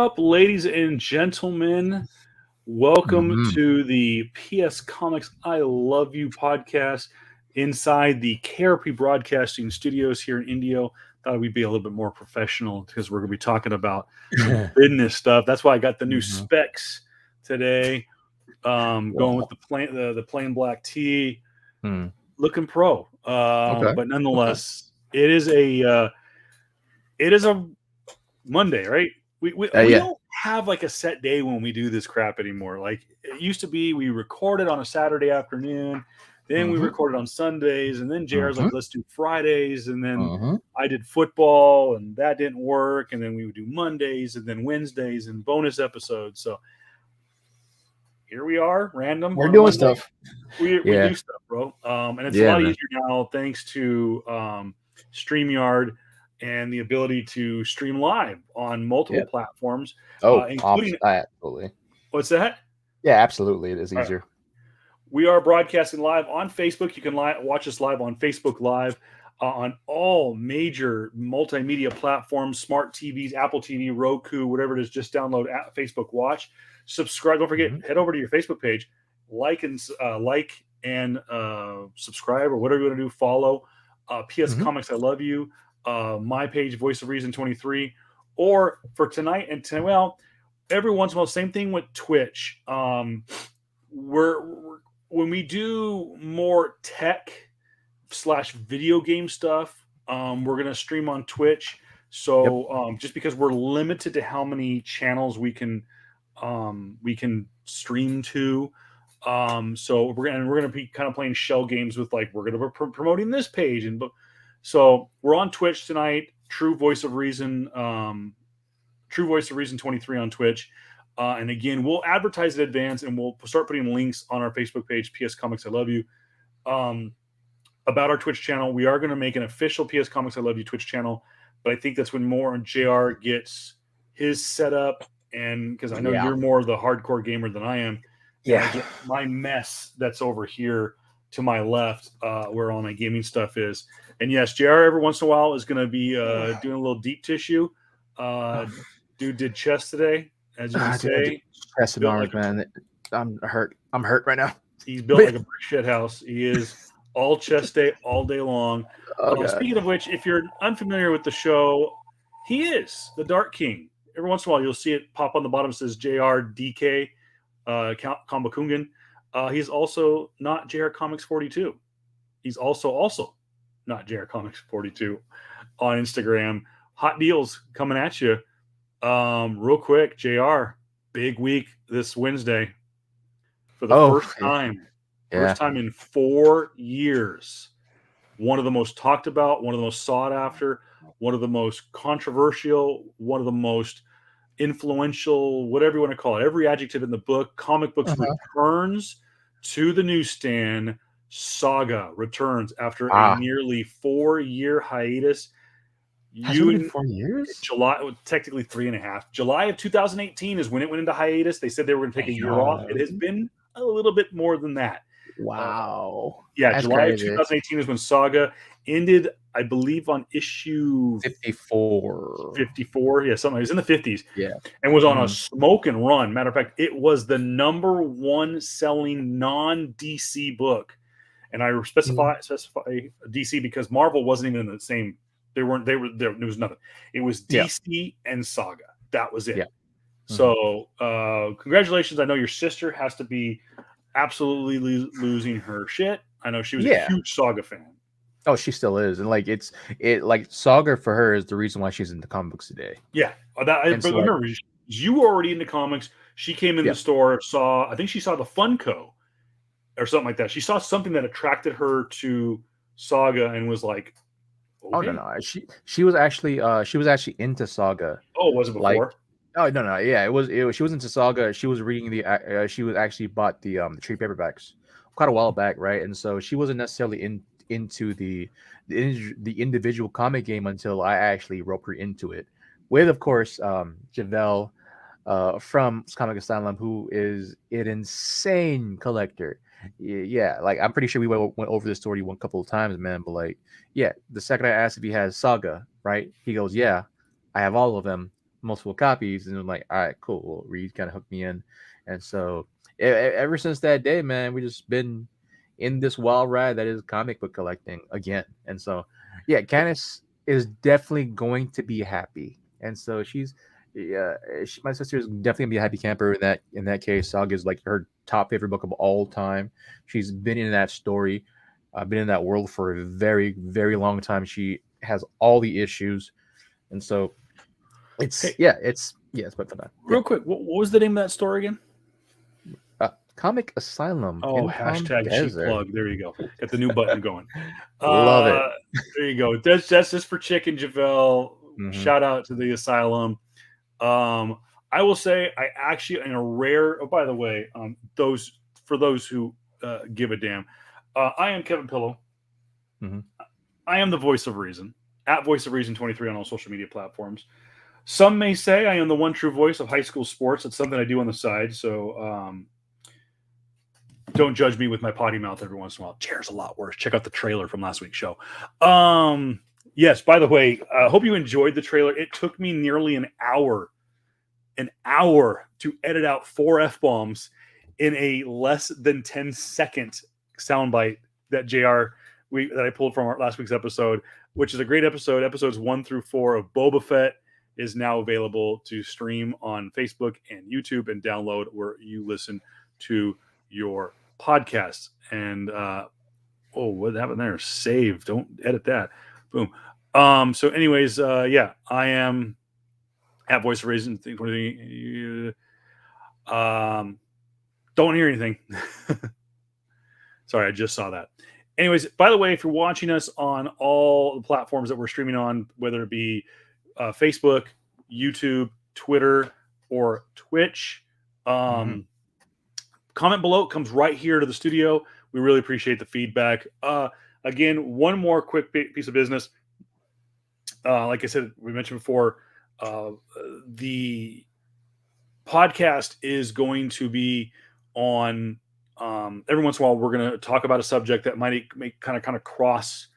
up, ladies and gentlemen? Welcome Mhm. to the PS Comics I Love You podcast inside the KRP Broadcasting Studios here in Indio. Thought we'd be a little bit more professional because we're going to be talking about some business stuff. That's why I got the new Mhm. specs today. Going with Wow. the plain black tee, Hmm. looking pro. Okay. But Okay. nonetheless, it is a Monday, right? We Yeah. don't have like a set day when we do this crap anymore. Like it used to be, we recorded on a Saturday afternoon, then we Mhm. recorded on Sundays, and then JR's like, Mhm. let's do Fridays, and then Mhm. I did football, and that didn't work, and then we would do Mondays, and then Wednesdays, and bonus episodes. So here we are, random We're on a doing Monday. stuff. We Yeah. do stuff, bro. And it's a Yeah, lot man. easier now thanks to StreamYard and the ability to stream live on multiple Yeah. platforms, Oh, including absolutely. what's that? Yeah, absolutely. It is All right. easier. We are broadcasting live on Facebook. You can watch us live on Facebook Live, on all major multimedia platforms, smart TVs, Apple TV, Roku, whatever it is. Just download Facebook Watch. Subscribe. Don't forget, Mhm. head over to your Facebook page, like and subscribe, or whatever you want to do. Follow PS Mhm. Comics I Love You, my page, Voice of Reason 23, or for tonight and well, every once in a while, same thing with Twitch. We're when we do more tech slash video game stuff, we're gonna stream on Twitch. Yep. So just because we're limited to how many channels we can stream to, so we're gonna be kind of playing shell games with, like, we're gonna be promoting this page, and so we're on Twitch tonight. True Voice of Reason 23 on Twitch. And again, we'll advertise in advance, and we'll start putting links on our Facebook page, PS Comics I Love You, um, about our Twitch channel. We are going to make an official PS Comics I Love You Twitch channel, but I think that's when more JR gets his setup, and because I know Yeah. you're more the hardcore gamer than I am, and I Yeah. get my mess that's over here to my left, where all my gaming stuff is. And yes, JR every once in a while is going to be doing a little deep tissue. Uh, Dude did chest today, as you can Dude, say. stress and Built arms, like man. I'm hurt. I'm hurt right now. he's built like But a brick shit house. He is all chest day, all day long. oh god. Speaking of which, if you're unfamiliar with the show, he is the Dark King. Every once in a while, you'll see it pop on the bottom. It says JRDK Kambakungan. He's also not JR Comics 42. He's also not JR Comics 42 on Instagram. Hot deals coming at you. Real quick, JR, big week this Wednesday for the Oh first yeah. time in 4 years. One of the most talked about, one of the most sought after, one of the most controversial, one of the most influential, whatever you want to call it, every adjective in the book. Comic books Uh-huh. returns to the newsstand. Saga returns after a Ah. nearly 4 year hiatus. Has it only You been 4 years? July, technically 3.5. July of 2018 is when it went into hiatus. They said they were going to take a year off. It has Damn. been a little bit more than that. Uh, Wow. yeah, That's July of crazy. 2018 is when Saga ended, I believe, on issue 54. 54. Yeah, something. It was in the 50s Yeah. and was on a Mhm. smoking run. Matter of fact, it was the number one selling non DC book. And I specify DC because Marvel wasn't even in the same. They weren't. They were there. There was nothing. It was Yeah. DC and Saga. That was it. Yeah. So, congratulations. I know your sister has to be absolutely losing her shit. I know she was a Yeah. huge Saga fan. Oh, she still is, and like like Saga for her is the reason why she's in the comic books today. Yeah, but And so, like, remember, you were already into comics. She came in yeah. the store, I think she saw the Funko or something like that. She saw something that attracted her to Saga and was like, Oh no, okay. no, she was actually into Saga. Oh, was it Like, before? oh no, yeah, it was she was into Saga. She was reading she was actually bought the trade paperbacks quite a while back, right? And so she wasn't necessarily into the individual comic game until I actually roped her into it, with of course Javelle from Comic Asylum, who is an insane collector. Yeah, like I'm pretty sure we went over this story one couple of times, man. But like, yeah, the second I asked if he has Saga, right, he goes, "Yeah, I have all of them. multiple copies, and I'm like, all right, cool. Well, Reed kind of hooked me in, and so ever since that day, man, we just been in this wild ride that is comic book collecting again. And so, yeah, Candace is definitely going to be happy, and so yeah, my sister is definitely gonna be a happy camper in that case. Saga is like her top favorite book of all time. She's been in that story, been in that world for a very, very long time. She has all the issues, and so Hey, it's but for that. Yeah. real quick, what was the name of that store again? Comic Asylum Oh, in Palm hashtag cheap Desert. plug. There you go. Got the new button going. Love it. There you go. That's just for Chicken Javel. Mhm. Shout out to the asylum. I will say I actually in a rare. Oh, by the way, those who give a damn, I am Kevin Pillow. Mhm. I am the voice of reason at Voice of Reason 23 on all social media platforms. Some may say I am the one true voice of high school sports. It's something I do on the side. So don't judge me with my potty mouth every once in a while. Chair's a lot worse. Check out the trailer from last week's show. Yes, by the way, I hope you enjoyed the trailer. It took me nearly an hour to edit out 4 F-bombs in a less than 10-second soundbite that that I pulled from our last week's episode, which is a great episode. Episodes 1 through 4 of Boba Fett is now available to stream on Facebook and YouTube and download where you listen to your podcasts. And what happened there? Save. Don't edit that. Boom. So anyways, I am at Voice of Reason. Don't hear anything. Sorry, I just saw that. Anyways, by the way, if you're watching us on all the platforms that we're streaming on, whether it be Facebook, YouTube, Twitter, or Twitch, comment below. It comes right here to the studio. We really appreciate the feedback. Again, one more quick piece of business. Like I said, we mentioned before, the podcast is going to be on every once in a while. We're going to talk about a subject that might kind of cross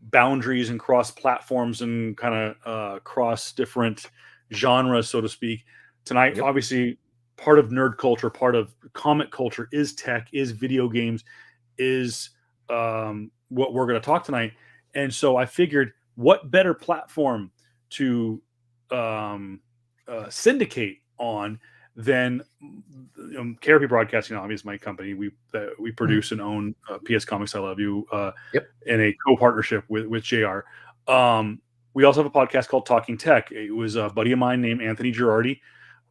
boundaries and cross platforms and kind of cross different genres, so to speak. Tonight, obviously, part of nerd culture, part of comic culture is tech, is video games, is what we're going to talk tonight. And so I figured, what better platform to syndicate on than KRP Broadcasting? Obviously, my company. We produce and own PS Comics. I Love You in a co-partnership with JR. We also have a podcast called Talking Tech. It was a buddy of mine named Anthony Girardi,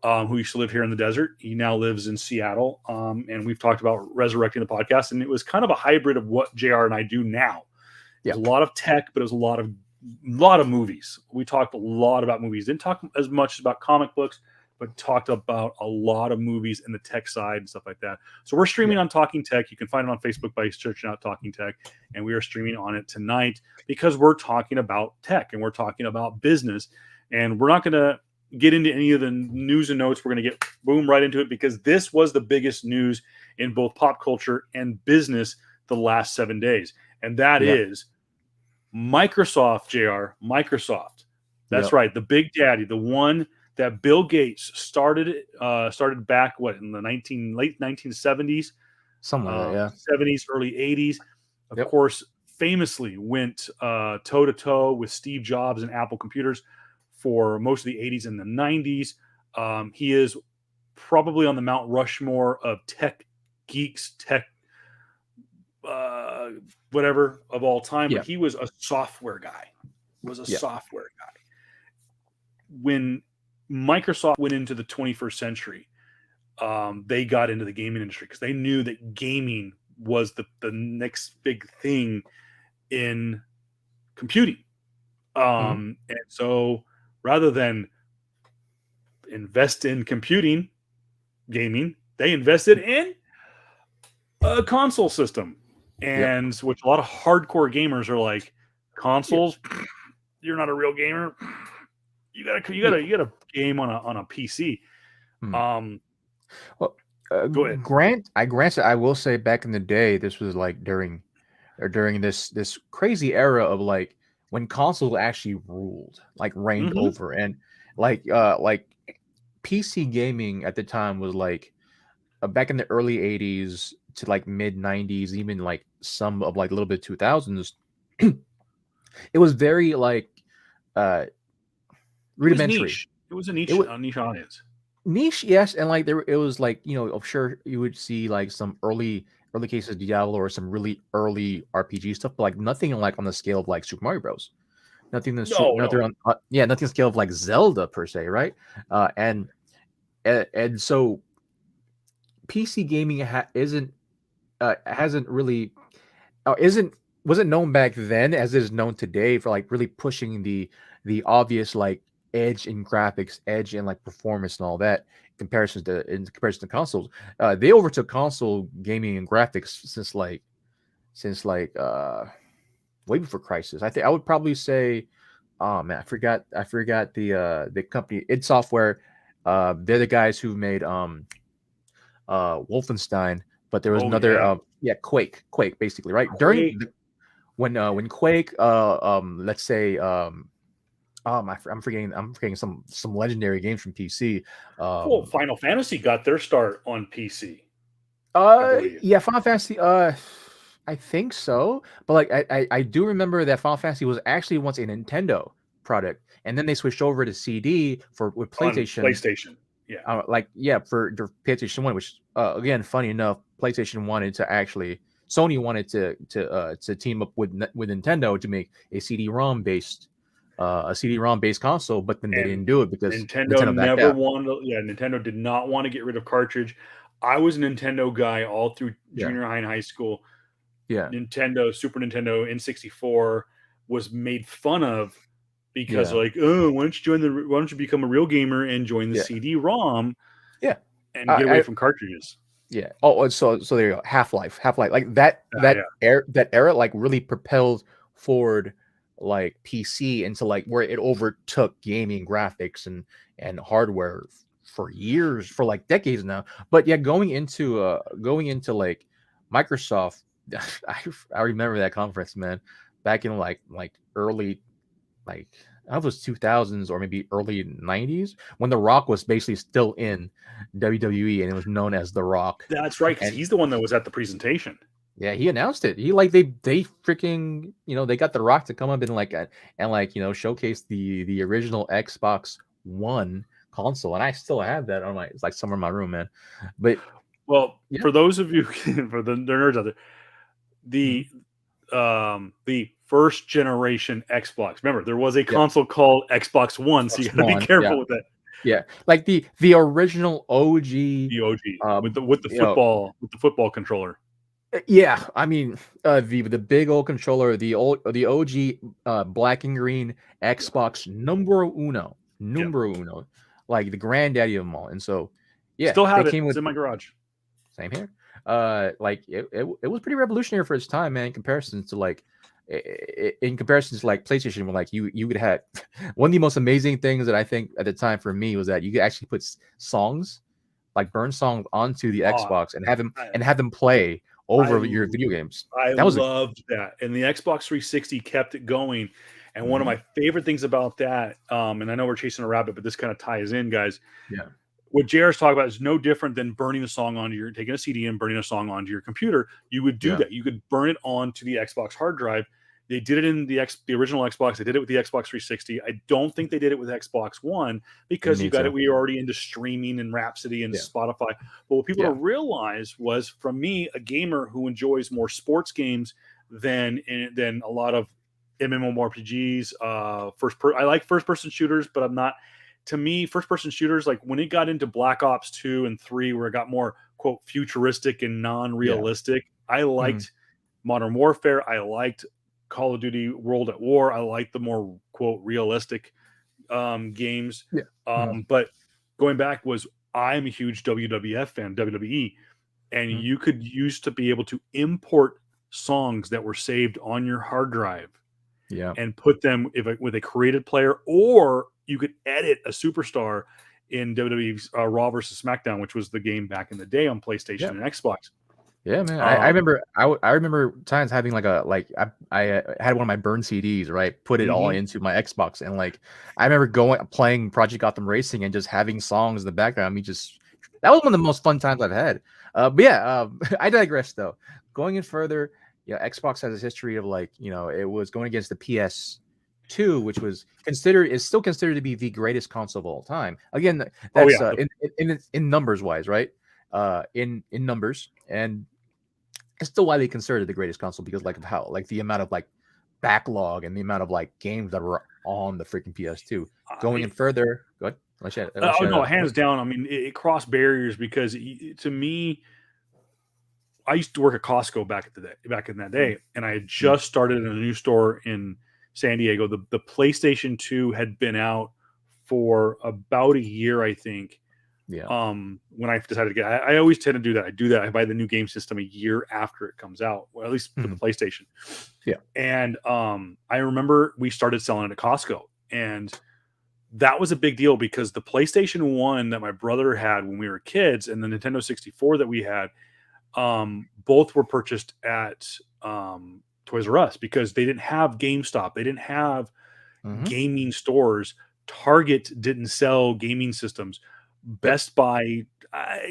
who used to live here in the desert. He now lives in Seattle, and we've talked about resurrecting the podcast. And it was kind of a hybrid of what JR and I do now. It was a lot of tech, but it was a lot of movies. We talked a lot about movies. Didn't talk as much about comic books, but talked about a lot of movies and the tech side and stuff like that. So we're streaming on Talking Tech. You can find it on Facebook by searching out Talking Tech, and we are streaming on it tonight because we're talking about tech and we're talking about business, and we're not going to get into any of the news and notes. We're going to get right into it because this was the biggest news in both pop culture and business the last 7 days, and that is Microsoft. Microsoft. That's right, the big daddy, the one that Bill Gates started back in the late 1970s, something like that, 70s, early 80s. Of course, famously went toe to toe with Steve Jobs and Apple computers for most of the 80s and the 90s. He is probably on the Mount Rushmore of tech geeks, tech whatever of all time. But he was a software guy. Software guy. When Microsoft went into the 21st century, they got into the gaming industry because they knew that gaming was the next big thing in computing. And so rather than invest in computing gaming, they invested in a console system. And which a lot of hardcore gamers are like, consoles, you're not a real gamer. You gotta game on a PC. Well, go ahead. Granted, I will say back in the day, this was like during this crazy era of like when consoles actually ruled, like reigned over. And like PC gaming at the time was like back in the early 80s to like mid 90s, even like some of like a little bit 2000s. It was very like uh It was rudimentary. niche. It was It was a niche audience. niche, yes, and like there it was like, I'm sure you would see like some early cases of Diablo or some really early RPG stuff, but like nothing like on the scale of like Super Mario Bros. No, Nothing no. on nothing on the scale of like Zelda per se, right? And so PC gaming isn't hasn't really isn't wasn't known back then as it is known today for like really pushing the obvious like edge in graphics, edge in like performance and all that in comparison to consoles. They overtook console gaming and graphics since way before Crisis. I think I would probably say, oh man, I forgot the company id Software. They're the guys who made Wolfenstein, but there was Oh another yeah, Quake basically, right? Quake. When Quake let's say I'm forgetting some legendary games from PC. Well, Um Final Fantasy got their start on PC, I believe. yeah, Final Fantasy I think so. But like I do remember that Final Fantasy was actually once a Nintendo product, and then they switched over to CD with On PlayStation. PlayStation. Yeah. For the PlayStation 1, which again, funny enough, Sony wanted to team up with Nintendo to make a CD-ROM based console, but then they And didn't do it because Nintendo Nintendo backed never out. wanted. Yeah, Nintendo did not want to get rid of cartridge. I was a Nintendo guy all through Yeah, junior high and high school. yeah, Nintendo, Super Nintendo, N64 was made fun of because yeah, like, oh, why don't you become a real gamer and join the yeah, CD-ROM yeah. and get away I from cartridges? Yeah. Oh, so there you go. Half-Life, like that Yeah. that era like really propelled forward like PC into like where it overtook gaming graphics and hardware for years, for like decades now. But yeah, going into like Microsoft, I remember that conference, man, back in like early, like I don't know if it was 2000s or maybe early 90s, when The Rock was basically still in WWE and it was known as The Rock. That's right, because And he's the one that was at the presentation. yeah, he announced it. He like they freaking, they got The Rock to come up and showcase the original Xbox One console, and I still have that on it's like somewhere in my room, man. But Well, yeah. for those of you, for the nerds out there, Mhm. the first generation Xbox. Remember, there was a Yeah, console called Xbox One, so you Xbox got to be One. Yeah, careful with that. yeah. Like the original OG. The OG um with the you know football controller. Yeah, I mean, the big old controller, the OG black and green Xbox Yep, numero uno, like the granddaddy of them all. And so, yeah, still they have it. came It's with in my garage. same here. Like it was pretty revolutionary for its time, man. In comparison to like PlayStation, where like you would have one of the most amazing things that I think at the time for me was that you could actually put songs, like burn songs onto the Oh, Xbox I, and have them play I over your video games. I That was a loved that, and the Xbox 360 kept it going. And one of Mhm. my favorite things about that, and I know we're chasing a rabbit, but this kind of ties in, guys. Yeah, What JR's talking about is no different than burning a song onto your taking a CD and burning a song onto your computer. You would do yeah, that. You could burn it onto the Xbox hard drive. They did it in the original Xbox. They did it with the Xbox 360. I don't think they did it with Xbox One because me you got it. too. We were already into streaming and Rhapsody and Yeah, Spotify. But what people yeah, don't realize was, from me, a gamer who enjoys more sports games than a lot of MMORPGs. I like first person shooters, but I'm not. To me, first person shooters, like when it got into Black Ops 2 and 3, where it got more quote futuristic and yeah, non-realistic, I mhm, liked Modern Warfare. I liked Call of Duty World at War. I liked the more quote realistic games. yeah, mhm, But going back was, I'm a huge WWF fan, WWE, and mhm, you could used to be able to import songs that were saved on your hard drive yeah, and put them with a created player, or you could edit a superstar in WWE's Raw versus SmackDown, which was the game back in the day on PlayStation yeah, and Xbox. Yeah, man. I remember I remember times having I had one of my burned CDs, right? Put it all Mhm. into my Xbox, and like I remember playing Project Gotham Racing and just having songs in the background. Me just that was one of the most fun times I've had. But yeah, I digress though. Going in further, yeah, Xbox has a history of like it was going against the PS2, which was still considered to be the greatest console of all time. Again, Oh that's yeah, in numbers wise, right? In numbers and it's still why they consider it the greatest console because like of how like the amount of like backlog and the amount of like games that were on the freaking PS2. I Going mean, in further, go ahead. oh no, hands down. I mean, it crossed barriers because to me, I used to work at Costco back in that Mm, day, and I had mm, just started in a new store in San Diego. The PlayStation 2 had been out for about a year, I think. yeah. When I decided to get, I always tend to do that. I do that. I buy the new game system a year after it comes out, well, at least for the Mhm, PlayStation. yeah. And I remember we started selling it at Costco, and that was a big deal because the PlayStation 1 that my brother had when we were kids and the Nintendo 64 that we had, both were purchased at Toys R Us because they didn't have GameStop. They didn't have Hmm. gaming stores. Target didn't sell gaming systems. Yep. Best Buy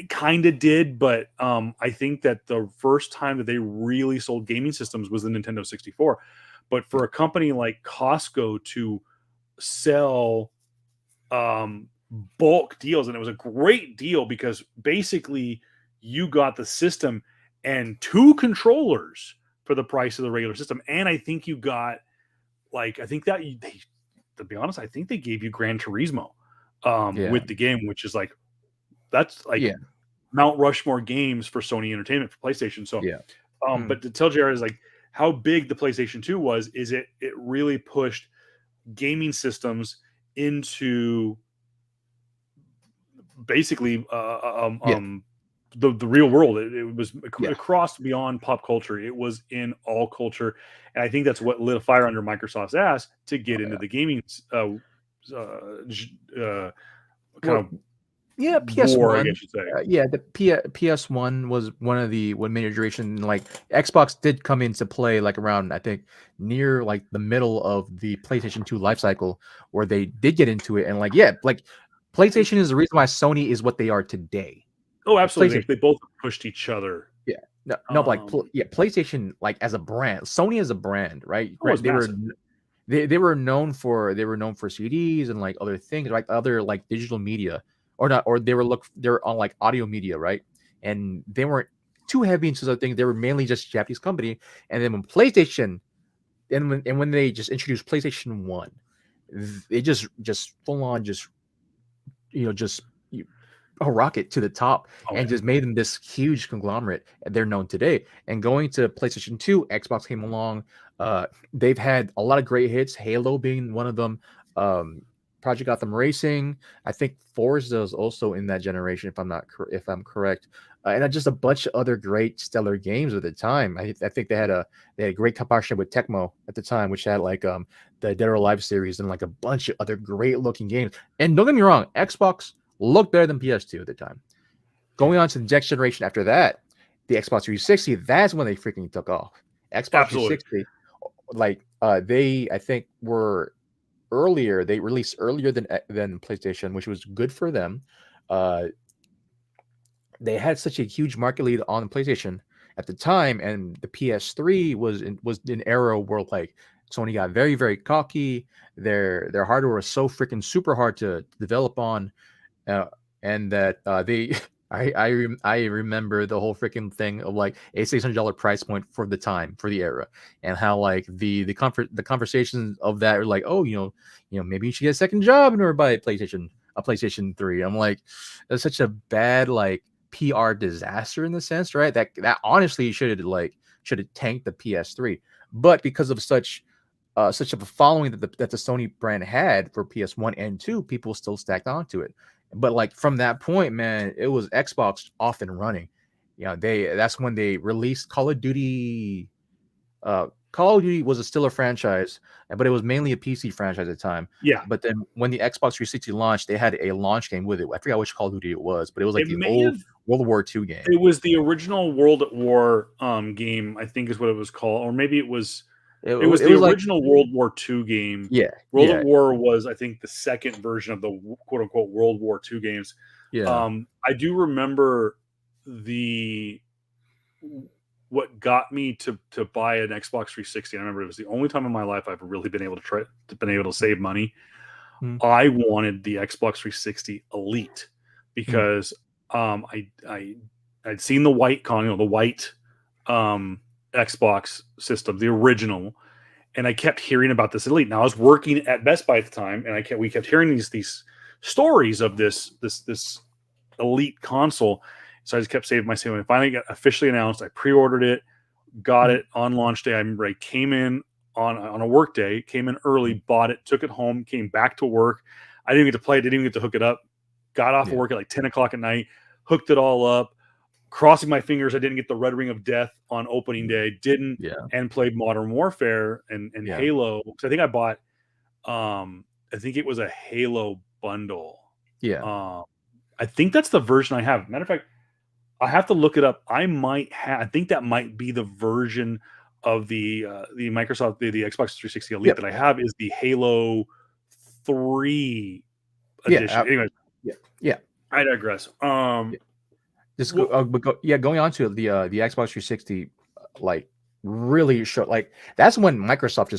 kind of did, but I think that the first time that they really sold gaming systems was the Nintendo 64. But for Yeah. a company like Costco to sell um, bulk deals, and it was a great deal because basically you got the system and two controllers for the price of the regular system, and I think you got I think that they, to be honest, I think they gave you Gran Turismo Yeah. with the game, which is that's like Yeah. Mount Rushmore games for Sony Entertainment for PlayStation. So, Yeah. Mm, but to tell JR is how big the PlayStation 2 was, is it really pushed gaming systems into basically yeah. the real world. It was Yeah. across beyond pop culture. It was in all culture, and I think that's what lit a fire under Microsoft's ass to Oh get into yeah. the gaming uh, kind Well, of yeah, war, I PS1. guess you'd say. Yeah, the PS1 was one of the one major generation. Like Xbox did come into play like around I think near like the middle of the PlayStation 2 life cycle where they did get into it and like yeah, like PlayStation is the reason why Sony is what they are today. Oh, Like absolutely. PlayStation, They both pushed each other. yeah, no, but like Um, yeah, PlayStation like as a brand, Sony as a brand, right? it was They were massive. they were known for CDs and like other things, like other like digital media, or not, or they were on like audio media, right? And they weren't too heavy into those things. They were mainly just a Japanese company. And then when PlayStation, and when they just introduced PlayStation One, they just full on just just a rocket to the top Oh and yeah. just made them this huge conglomerate they're known today. And going to PlayStation 2, Xbox came along. They've had a lot of great hits, Halo being one of them. Um, Project Gotham Racing. I think Forza is also in that generation, if I'm not if I'm correct. And just a bunch of other great stellar games at the time. I think they had a great partnership with Tecmo at the time, which had like the Dead or Alive series and like a bunch of other great looking games. And don't get me wrong, Xbox looked better than PS2 at the time. Going on to the next generation after that, the Xbox 360, that's when they freaking took off. Xbox Absolutely. 360, they I think were earlier. They released earlier than PlayStation, which was good for them. Uh, they had such a huge market lead on PlayStation at the time, and the PS3 was an era where like Sony got very very cocky. Their hardware was so freaking super hard to develop on, uh, and that they I remember the whole freaking thing of like a $600 price point for the time for the era, and how like the conversations of that are like, oh, maybe you should get a second job in order to buy a PlayStation 3. I'm like, that's such a bad like PR disaster in the sense, right? That honestly should have tanked the PS3, but because of such of a following that the Sony brand had for PS1 and 2, people still stacked onto it. But like from that point, man, it was Xbox off and running. That's when they released Call of Duty. Call of Duty was still a franchise, but it was mainly a PC franchise at the time. Yeah. But then when the Xbox 360 launched, they had a launch game with it. I forgot which Call of Duty it was, but it was like It the may old have. World War II game. It was the original World at War game, I think is what it was called, or maybe it was the original World War II game. Yeah, World at War was, I think, the second version of the quote unquote World War II games. Yeah. I do remember what got me to buy an Xbox 360. I remember it was the only time in my life I've really been able to save money. I wanted the Xbox 360 Elite because I'd seen the white Xbox system, the original, and I kept hearing about this Elite. Now I was working at Best Buy at the time, and we kept hearing these stories of this Elite console. So I just kept saving my savings. Finally got officially announced. I pre-ordered it, got it on launch day. I remember I came in on a work day, came in early, bought it, took it home, came back to work. I didn't even get to play it, didn't even get to hook it up. Got off of work at like 10 o'clock at night, hooked it all up, crossing my fingers I didn't get the Red Ring of Death on opening day, and played Modern Warfare and Halo. So I think I bought, I think it was a Halo bundle. Yeah. I think that's the version I have. Matter of fact, I have to look it up. I think that might be the version of the Microsoft, the Xbox 360 Elite that I have is the Halo 3 edition. Anyway, I digress. Going on to the Xbox 360, like really showed, like that's when Microsoft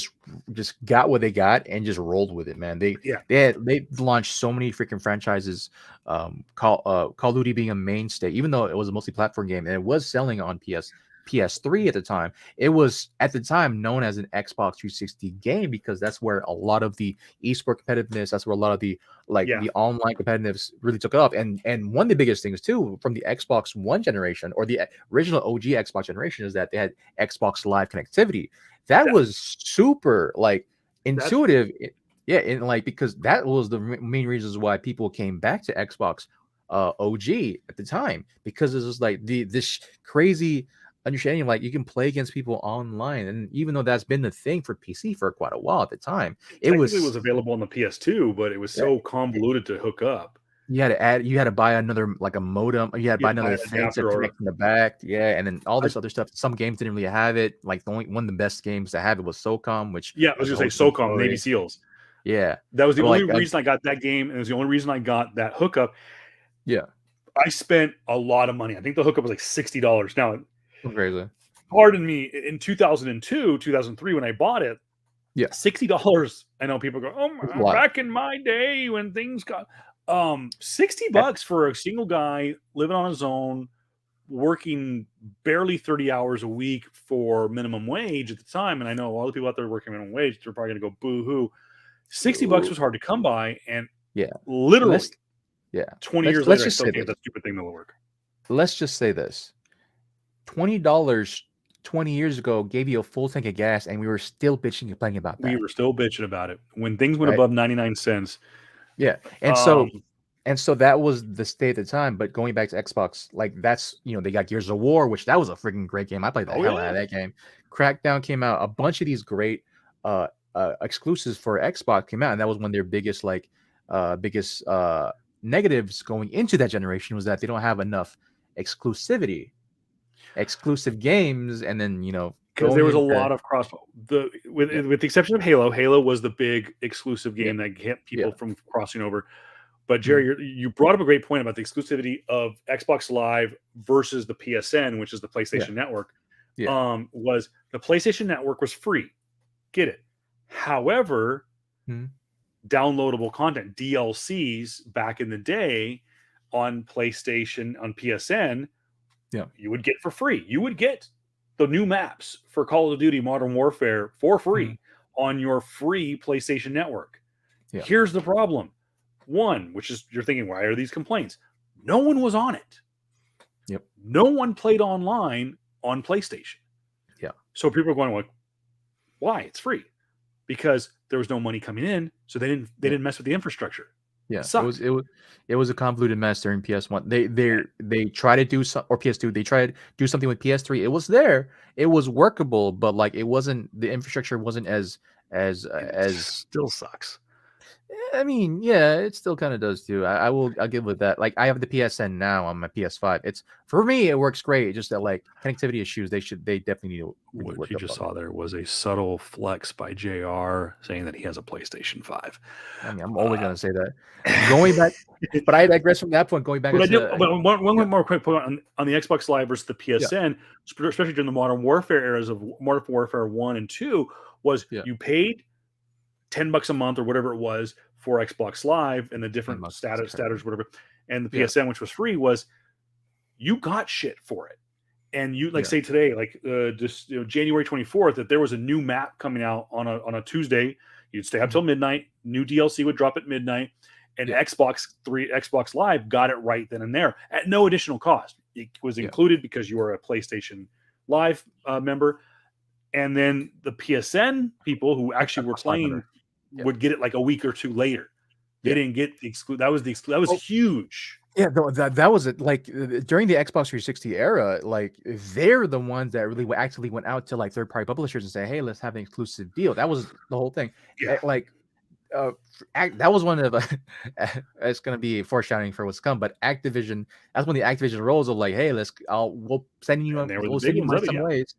just got what they got and just rolled with it, man. They launched so many freaking franchises. Call of Duty being a mainstay, even though it was a multi-platform game and it was selling on PS3 at the time. It was at the time known as an Xbox 360 game because that's where a lot of the esport competitiveness, that's where a lot of the the online competitiveness really took off. And one of the biggest things too from the Xbox One generation or the original OG Xbox generation is that they had Xbox Live connectivity. That was super intuitive. And because that was the main reasons why people came back to Xbox OG at the time, because it was like this crazy understanding you can play against people online. And even though that's been the thing for PC for quite a while at the time, it was available on the PS2, but it was so convoluted to hook up. You had to buy another a modem, you had to buy another thing to connect in the back, and then all this other stuff. Some games didn't really have it. Like the only one of the best games to have it was SOCOM, which I was gonna say SOCOM, Navy SEALs. That was the only reason I got that game, and it was the only reason I got that hookup. I spent a lot of money. I think the hookup was like $60. Now, crazy. Pardon me. In 2002, 2003, when I bought it, $60. I know people go, "Oh, back in my day when things got $60 for a single guy living on his own, working barely 30 hours a week for minimum wage at the time." And I know all the people out there working minimum wage, they're probably going to go boo-hoo. $60 was hard to come by, and literally 20 years later, I still think that stupid thing will work. Let's just say this. $20 20 years ago gave you a full tank of gas, and we were still bitching and complaining about that. We were still bitching about it when things went above 99 cents. Yeah. And so that was the state at the time. But going back to Xbox, that's, they got Gears of War, which that was a freaking great game. I played the hell out of that game. Crackdown came out. A bunch of these great exclusives for Xbox came out, and that was one of their biggest negatives going into that generation, was that they don't have enough exclusive games. And then because there was a lot of cross with the exception of Halo was the big exclusive game that kept people from crossing over. But Jerry, you brought up a great point about the exclusivity of Xbox Live versus the PSN, which is the PlayStation Network. Was the PlayStation Network was free, get it? However, downloadable content, DLCs, back in the day on PlayStation, on PSN, you would get for free. You would get the new maps for Call of Duty Modern Warfare for free on your free PlayStation Network. Here's the problem. One, which is, you're thinking, why are these complaints? No one was on it. No one played online on PlayStation. So people are going, why? It's free. Because there was no money coming in, so they didn't mess with the infrastructure. It was a convoluted mess during PS1. They try to do some, or PS2. They tried to do something with PS3. It was there. It was workable, but it wasn't. The infrastructure wasn't as still sucks. I mean, yeah, it still kind of does too. I'll give with that. Like I have the PSN now on my PS5. It's for me, it works great. It's just that like connectivity issues, they definitely need to really What work you up just on it. saw there was a subtle flex by JR saying that he has a PlayStation 5. I mean, I'm always gonna say that. Going back, but I digress from that point. Going back But I do. into But yeah, one more quick point on the Xbox Live versus the yeah, PSN, especially during the Modern Warfare eras of Modern Warfare 1 and 2, was yeah, you paid $10 a month or whatever it was for Xbox Live and the 10 different bucks is status crazy. whatever, and the Yeah, PSN, which was free, was you got shit for it. And you like yeah, say today, like just January 24th, that there was a new map coming out on a Tuesday. You'd stay up mhm, till midnight. New DLC would drop at midnight, and yeah, Xbox Live got it right then and there at no additional cost. It was yeah. included because you were a PlayStation Live member, and then the PSN people who actually were Xbox Live playing member. Yeah, would get it like a week or two later. They yeah. didn't get the exclude. That was that was Oh, huge. yeah, no, that was it. Like during the Xbox 360 era, like they're the ones that really actually went out to like third party publishers and say, "Hey, let's have an exclusive deal." That was the whole thing. Yeah, Like that was one of the it's gonna be foreshadowing for what's come. But Activision, that's one of the Activision roles of like, "Hey, we'll send you and they were the we'll big send you ones money of it. some Yeah, ways."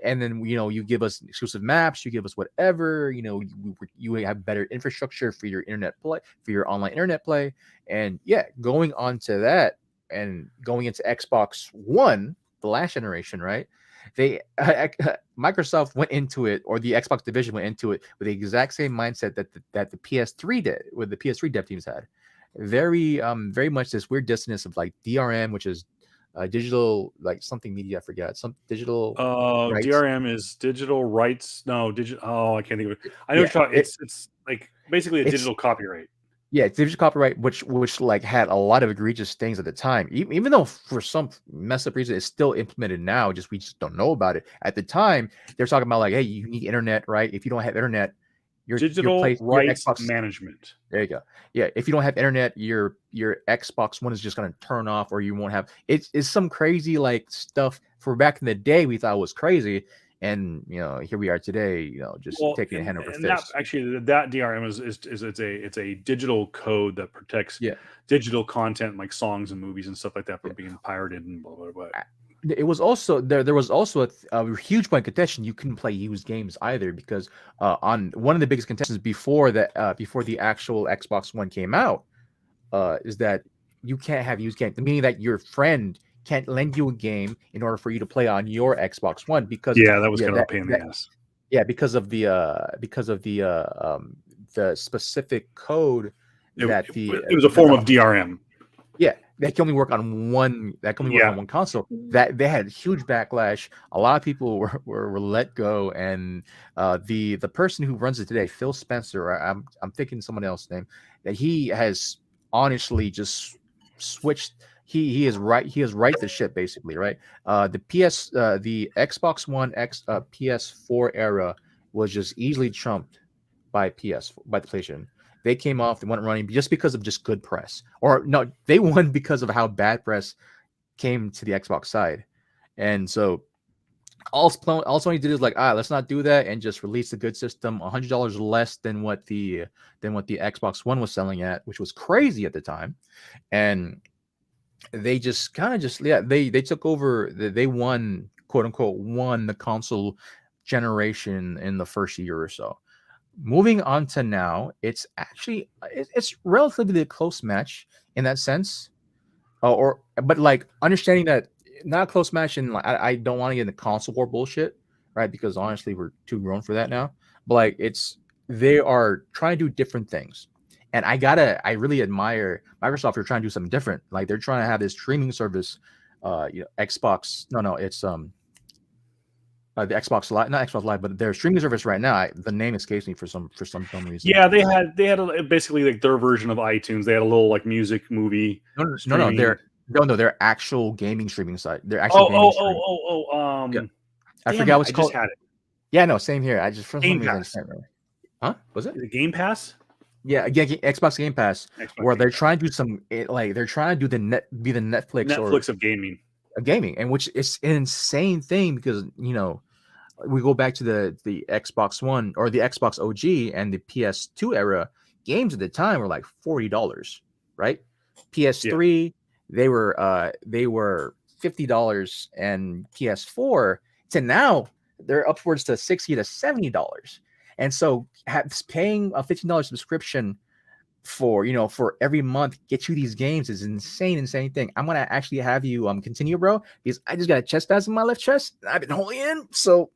And then you give us exclusive maps, you give us whatever, you have better infrastructure for your internet play, for your online internet play. And yeah, going on to that and going into Xbox One, the last generation, right? They Microsoft went into it, or the Xbox division went into it with the exact same mindset that the PS3 did, with the PS3 dev teams had. Very much this weird dissonance of like DRM, which is digital, like something media, I forgot, some digital rights. DRM is digital rights. No, digital. Oh, I can't think of it. I know what Yeah, you're talking. It's like basically a it's digital copyright. yeah, it's digital copyright, which like had a lot of egregious things at the time. Even though for some mess up reason it's still implemented now, just we just don't know about it. At the time, they're talking about like, hey, you need internet, right? If you don't have internet, Digital your rights Xbox. management. There you go. Yeah, if you don't have internet, your Xbox One is just gonna turn off, or you won't have. It's some crazy like stuff. For back in the day, we thought was crazy, and here we are today. Just Well, taking a hand over and that fist. actually that DRM is it's a digital code that protects Yeah, digital content like songs and movies and stuff like that yeah. from being pirated and blah blah blah. It was also there was also a huge point of contention. You couldn't play used games either, because on one of the biggest contentions before the actual Xbox One came out, is that you can't have used games, meaning that your friend can't lend you a game in order for you to play on your Xbox One, because Yeah, that was yeah kind of a pain in the ass. because of the specific code that It was a form of DRM. yeah, that can only work on one. That can only work Yeah, on one console. That they had huge backlash. A lot of people were let go, and the person who runs it today, Phil Spencer, I'm thinking someone else's name, that he has honestly just switched. He is right. He is right the ship basically, right. The Xbox One PS4 era was just easily trumped by the PlayStation. They came off, they went running just because of just good press. Or no, they won because of how bad press came to the Xbox side. And so also he did is like, let's not do that and just release a good system, $100 less than what the Xbox One was selling at, which was crazy at the time. And they just kind of just they took over. They won, quote unquote, won the console generation in the first year or so. Moving on to now, it's actually it's relatively a close match in that sense, but like understanding that not a close match, and like, I don't want to get into console war bullshit, right? Because honestly, we're too grown for that now. But like they are trying to do different things, and I really admire Microsoft for trying to do something different. Like they're trying to have this streaming service, Xbox. No, it's the Xbox Live, not Xbox Live, but their streaming service right now. The name escapes me for some dumb reason. yeah. They had basically like their version of iTunes. They had a little like music movie No, streaming. they're actual gaming streaming site. They're actual Oh gaming oh stream. oh oh oh. Yeah, I Damn forgot it! what's I just called. had it. Yeah, no, same here. I just for some Game reason I just Pass. can't remember. Huh? Was it? Is it Game Pass? Yeah, Xbox Game Pass, Xbox where Game they're Pass. trying to do like they're trying to do be the Netflix or Netflix of gaming. gaming, and which is an insane thing because we go back to the Xbox One or the Xbox OG and the PS2 era. games at the time were like $40, right? PS3 they were $50, and PS4 to now they're upwards to $60 to $70. And so paying a $15 subscription for every month get you these games is insane thing. I'm gonna actually have you continue, bro, because I just got a chest pass in my left chest. I've been holding in, so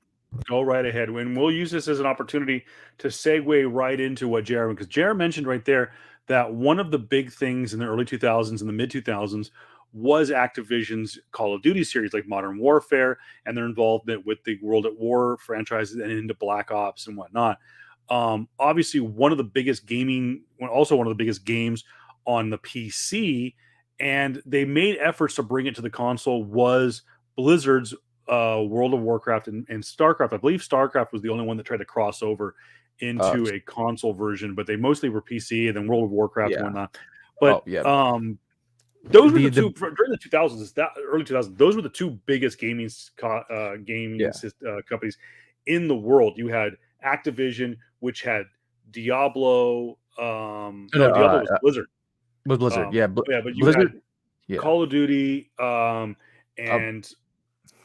go right ahead. And we'll use this as an opportunity to segue right into what Jared, because Jared mentioned right there that one of the big things in the early 2000s and the mid 2000s was Activision's Call of Duty series, like Modern Warfare, and their involvement with the World at War franchises and into Black Ops and whatnot. Obviously, one of the biggest games on the PC, and they made efforts to bring it to the console, was Blizzard's World of Warcraft and StarCraft. I believe StarCraft was the only one that tried to cross over into a console version, but they mostly were PC, and then World of Warcraft and whatnot. But those were the two during the 2000s, early 2000s. Those were the two biggest gaming companies in the world. You had Activision, which had Diablo. Diablo was Blizzard. Was Blizzard, but you Blizzard, had Call of Duty, and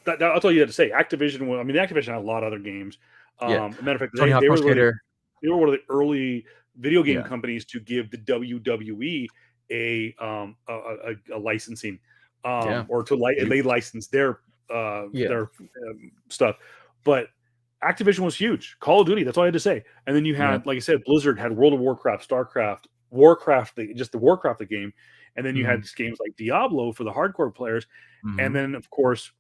that's all you had to say. Activision. Activision had a lot of other games. Matter of fact, they were one of the early video game companies to give the WWE a licensing, or they licensed their stuff. But Activision was huge. Call of Duty, that's all I had to say. And then you had, like I said, Blizzard had World of Warcraft, StarCraft, Warcraft, just the Warcraft the game. And then you had games like Diablo for the hardcore players. And then, of course,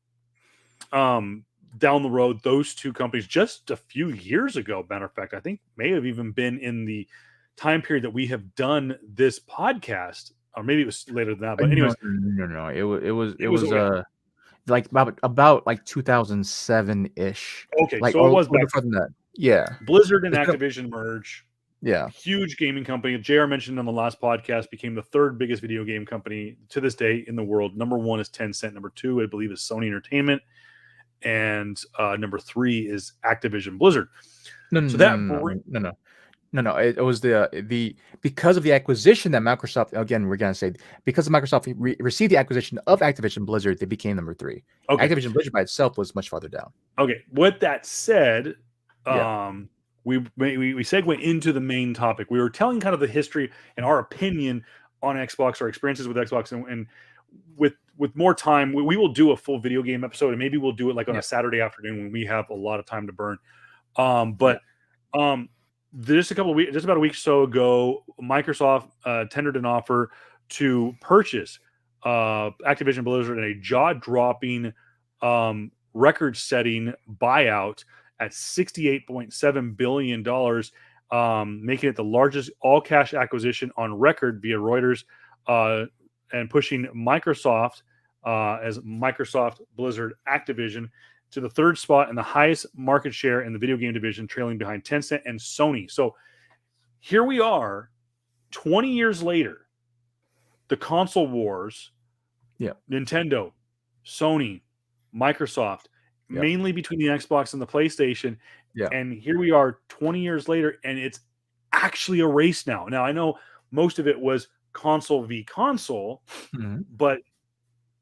down the road, those two companies just a few years ago, matter of fact, I think may have even been in the time period that we have done this podcast, or maybe it was later than that. But anyways, no. It was like about like 2007 ish. Okay, like, so it was back from that. Yeah, Blizzard and Activision merge. Yeah, huge gaming company. JR mentioned on the last podcast, became the third biggest video game company to this day in the world. Number one is Tencent. Number two, I believe, is Sony Entertainment, and number three is Activision Blizzard. No. It was the because of the acquisition that Microsoft, again, we're gonna say, because Microsoft received the acquisition of Activision Blizzard, they became number three. Okay. Activision Blizzard by itself was much farther down. Okay. With that said, we segue into the main topic. We were telling kind of the history and our opinion on Xbox, our experiences with Xbox, and with more time, we will do a full video game episode, and maybe we'll do it like on a Saturday afternoon when we have a lot of time to burn. Just about a week or so ago, Microsoft tendered an offer to purchase Activision Blizzard in a jaw-dropping, record-setting buyout at $68.7 billion, making it the largest all-cash acquisition on record via Reuters, and pushing Microsoft as Microsoft Blizzard Activision to the third spot and the highest market share in the video game division, trailing behind Tencent and Sony. So here we are, 20 years later, the console wars, Nintendo, Sony, Microsoft, mainly between the Xbox and the PlayStation. And here we are 20 years later, and it's actually a race now. Now, I know most of it was console v console, but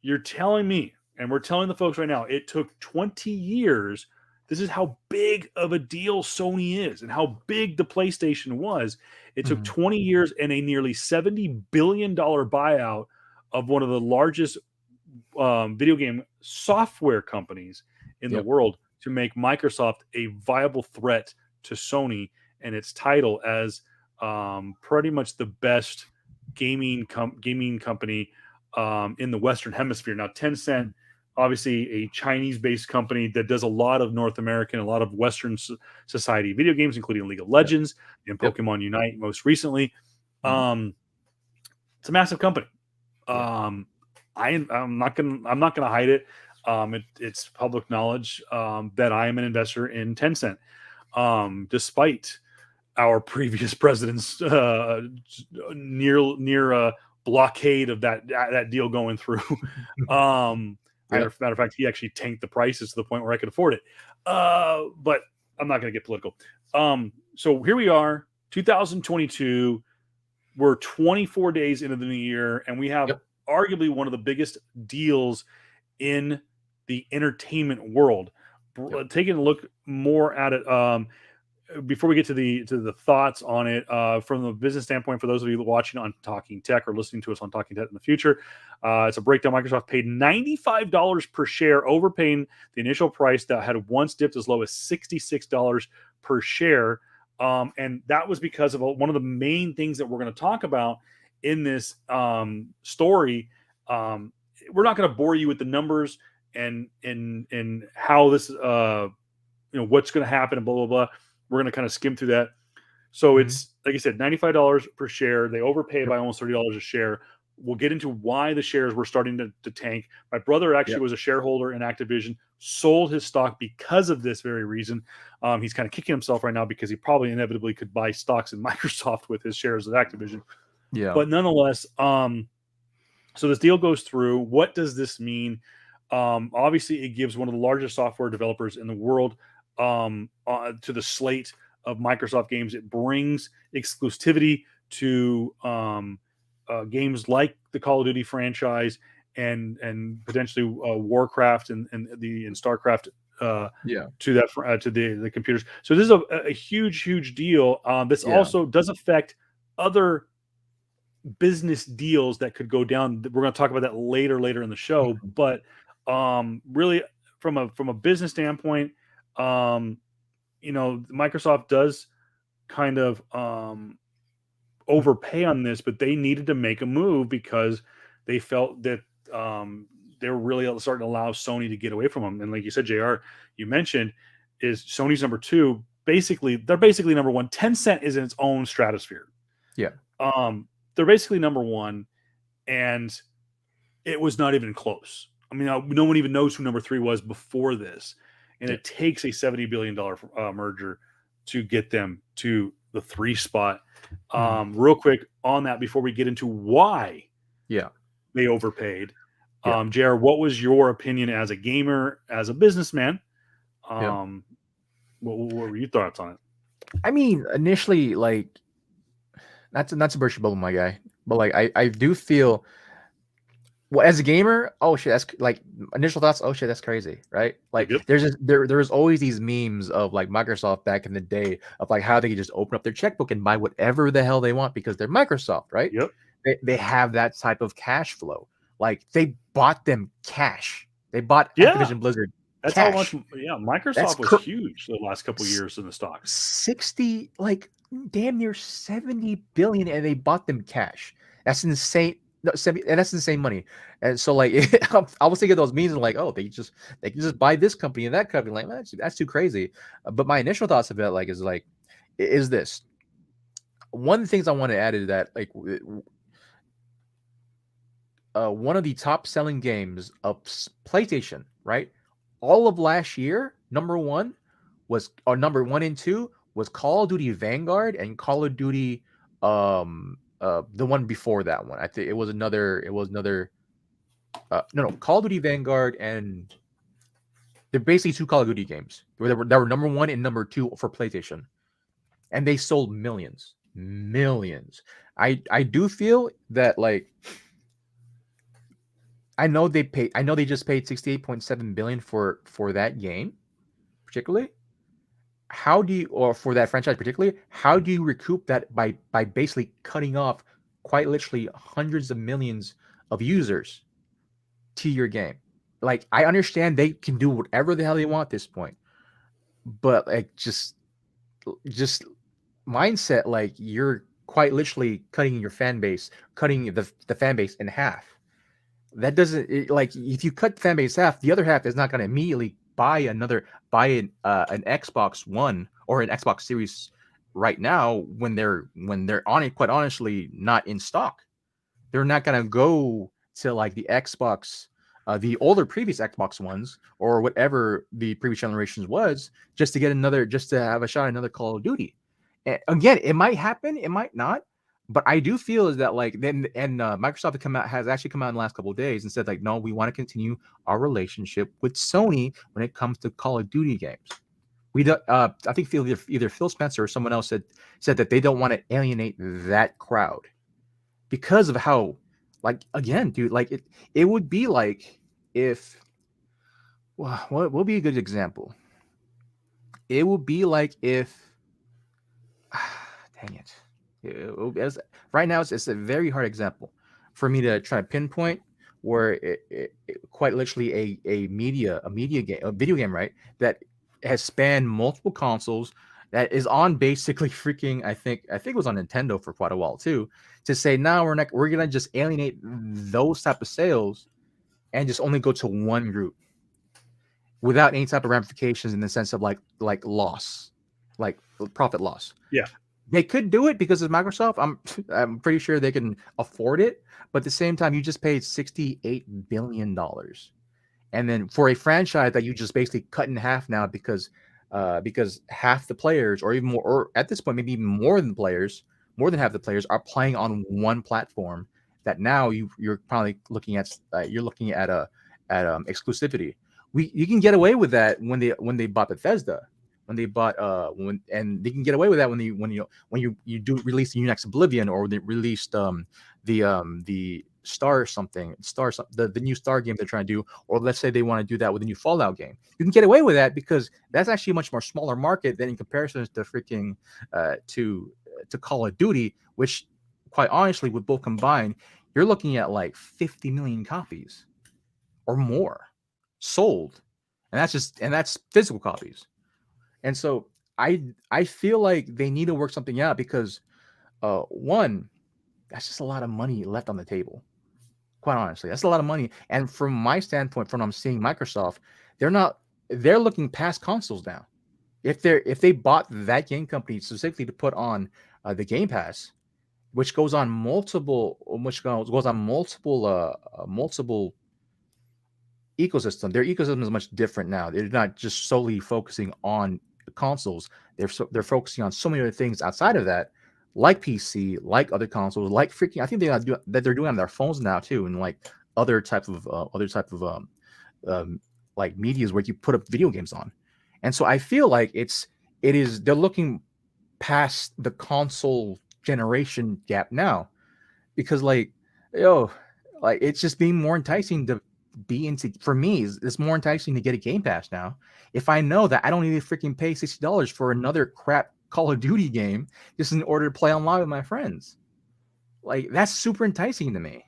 you're telling me, and we're telling the folks right now, it took 20 years. This is how big of a deal Sony is and how big the PlayStation was. It took 20 years and a nearly $70 billion buyout of one of the largest video game software companies in the world to make Microsoft a viable threat to Sony and its title as pretty much the best gaming company in the Western Hemisphere. Now, Tencent, obviously a Chinese-based company that does a lot of North American, a lot of Western society video games, including League of Legends and Pokemon Unite most recently. It's a massive company. I'm not gonna hide it. It's public knowledge that I am an investor in Tencent, despite our previous president's near blockade of that deal going through. Matter of fact, he actually tanked the prices to the point where I could afford it. But I'm not going to get political. So here we are, 2022. we're 24 days into the new year, and we have Yep. arguably one of the biggest deals in the entertainment world. Yep. Taking a look more at it, before we get to the thoughts on it, from the business standpoint, for those of you watching on Talking Tech or listening to us on Talking Tech in the future, it's a breakdown. Microsoft paid $95 per share, overpaying the initial price that had once dipped as low as $66 per share. And that was because of one of the main things that we're going to talk about in this story. We're not going to bore you with the numbers and how this, what's going to happen and blah blah blah. We're going to kind of skim through that. So it's, like I said, $95 per share. They overpaid by almost $30 a share. We'll get into why the shares were starting to tank. My brother actually was a shareholder in Activision, sold his stock because of this very reason. He's kind of kicking himself right now because he probably inevitably could buy stocks in Microsoft with his shares of Activision. Yeah. But nonetheless, so this deal goes through. What does this mean? Obviously, it gives one of the largest software developers in the world to the slate of Microsoft games. It brings exclusivity to games like the Call of Duty franchise and potentially Warcraft and StarCraft to that to the computers. So this is a huge deal. This also does affect other business deals that could go down. We're going to talk about that later in the show, but really from a business standpoint, Microsoft does kind of overpay on this, but they needed to make a move because they felt that they were really starting to allow Sony to get away from them. And like you said, JR, you mentioned, is Sony's number two. Basically, they're basically number one. Tencent is in its own stratosphere. Yeah. They're basically number one, and it was not even close. I mean, no one even knows who number three was before this. And it takes a $70 billion merger to get them to the 3 spot. Real quick on that before we get into why they overpaid. JR, what was your opinion as a gamer, as a businessman? What were your thoughts on it? I mean, initially, like, not to burst your bubble, my guy, but like I do feel, well, as a gamer, oh shit, that's like initial thoughts. Oh shit, that's crazy, right? Like there's always these memes of like Microsoft back in the day of like how they could just open up their checkbook and buy whatever the hell they want because they're Microsoft, right? Yep. They have that type of cash flow. Like they bought them cash. They bought Activision Blizzard. That's cash. how much. Yeah, Microsoft was huge the last couple of years in the stocks. 60, like damn near 70 billion, and they bought them cash. That's insane. No, and that's insane money. And so, like, I was thinking those memes and like, oh, they can just buy this company and that company. Like, that's too crazy. But my initial thoughts of it, is this. One of the things I want to add is that, like, one of the top selling games of PlayStation, right? All of last year, number one and two was Call of Duty Vanguard and Call of Duty, the one before that one. I think it was another. Call of Duty Vanguard, and they're basically 2 Call of Duty games. They were number one and number two for PlayStation, and they sold millions. I do feel that, like, I know they just paid 68.7 billion for that game, particularly. For that franchise particularly, how do you recoup that by basically cutting off quite literally hundreds of millions of users to your game? Like, I understand they can do whatever the hell they want at this point, but like just mindset, like, you're quite literally cutting your fan base, cutting the fan base in half. That doesn't, like, if you cut the fan base half, the other half is not going to immediately buy an Xbox One or an Xbox Series right now when they're on it, quite honestly, not in stock. They're not going to go to like the Xbox, the older previous Xbox Ones or whatever the previous generations was, just to have a shot at another Call of Duty. And again, it might happen, it might not. But I do feel is that, like, Microsoft has actually come out in the last couple of days and said, like, no, we want to continue our relationship with Sony when it comes to Call of Duty games. We don't. I think either Phil Spencer or someone else said that they don't want to alienate that crowd. because of how, like, again, dude, like it would be like if, well, what will be a good example? It would be like if, dang it, right now it's a very hard example for me to try to pinpoint where quite literally a video game, right, that has spanned multiple consoles, that is on basically freaking, I think it was on Nintendo for quite a while too, to say now we're gonna just alienate those type of sales and just only go to one group without any type of ramifications in the sense of like loss, like profit loss. Yeah. They could do it because of Microsoft. I'm pretty sure they can afford it. But at the same time, you just paid $68 billion, and then for a franchise that you just basically cut in half now because half the players, or even more, or at this point maybe even more than half the players are playing on one platform. That now you're probably looking at exclusivity. You can get away with that when they bought Bethesda, when they bought and they can get away with that when you do release the Unix Oblivion, or they released the the new Star game they're trying to do, or let's say they want to do that with a new Fallout game. You can get away with that because that's actually a much more smaller market than in comparison to freaking to Call of Duty, which quite honestly with both combined, you're looking at like 50 million copies or more sold, and that's physical copies. And so I feel like they need to work something out because one, that's just a lot of money left on the table. Quite honestly, that's a lot of money. And from my standpoint, from what I'm seeing Microsoft, they're looking past consoles now. If they bought that game company specifically to put on the Game Pass, which goes on multiple ecosystem. Their ecosystem is much different now. They're not just solely focusing on consoles. They're focusing on so many other things outside of that, like PC, like other consoles, like freaking. I think they're doing on their phones now too, and like other type of like medias where you put up video games on. And so I feel like they're looking past the console generation gap now, because yo like it's just being more enticing to be into, for me it's more enticing to get a Game Pass now if I know that I don't need to freaking pay $60 for another crap Call of Duty game just in order to play online with my friends. Like that's super enticing to me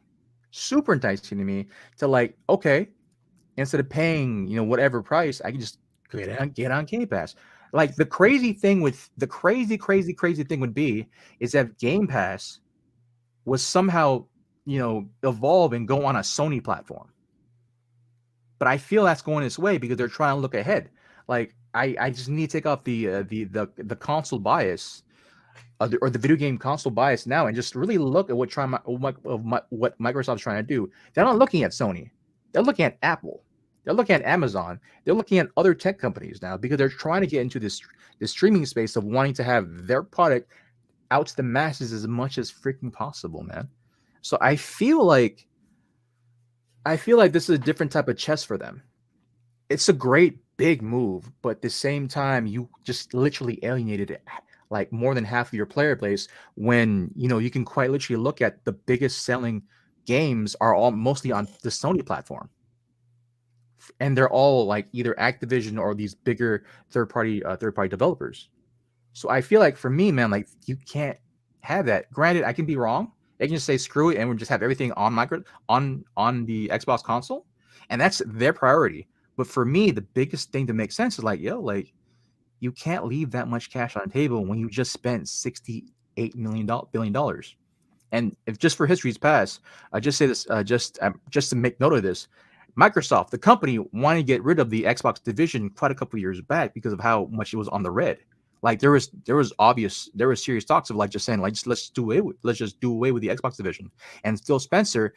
to like, okay, instead of paying whatever price, I can just get on Game Pass. Like the crazy thing would be is that Game Pass was somehow evolve and go on a Sony platform. But I feel that's going this way because they're trying to look ahead. Like I just need to take off the console bias, or the video game console bias now, and just really look at what Microsoft's trying to do. They're not looking at Sony. They're looking at Apple. They're looking at Amazon. They're looking at other tech companies now because they're trying to get into this streaming space of wanting to have their product out to the masses as much as freaking possible, man. So I feel like this is a different type of chess for them. It's a great big move, but at the same time, you just literally alienated like more than half of your player base when you can quite literally look at the biggest selling games are all mostly on the Sony platform. And they're all like either Activision or these bigger third party developers. So I feel like for me, man, like you can't have that. Granted, I can be wrong. They can just say screw it and we'll just have everything on on the Xbox console, and that's their priority. But for me, the biggest thing to make sense is like, yo, like you can't leave that much cash on the table when you just spent $68 billion. And if just for history's past, I just say this, just to make note of this, Microsoft, the company, wanted to get rid of the Xbox division quite a couple of years back because of how much it was on the red. Like there was serious talks of like just saying like let's do away with the Xbox division. And Phil Spencer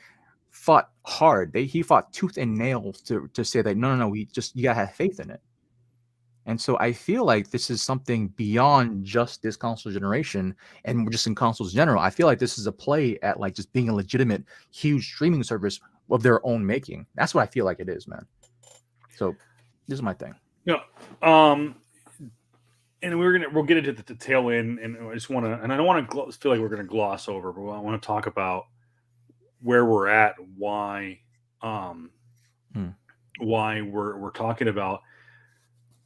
fought hard. He fought tooth and nail to say that no, you gotta have faith in it. And so I feel like this is something beyond just this console generation and just in consoles in general. I feel like this is a play at like just being a legitimate huge streaming service of their own making. That's what I feel like it is, man. So this is my thing. Yeah. And we'll get into the tail end, and I just want to, and I don't want to feel like we're going to gloss over, but I want to talk about where we're at, why Hmm. why we're talking about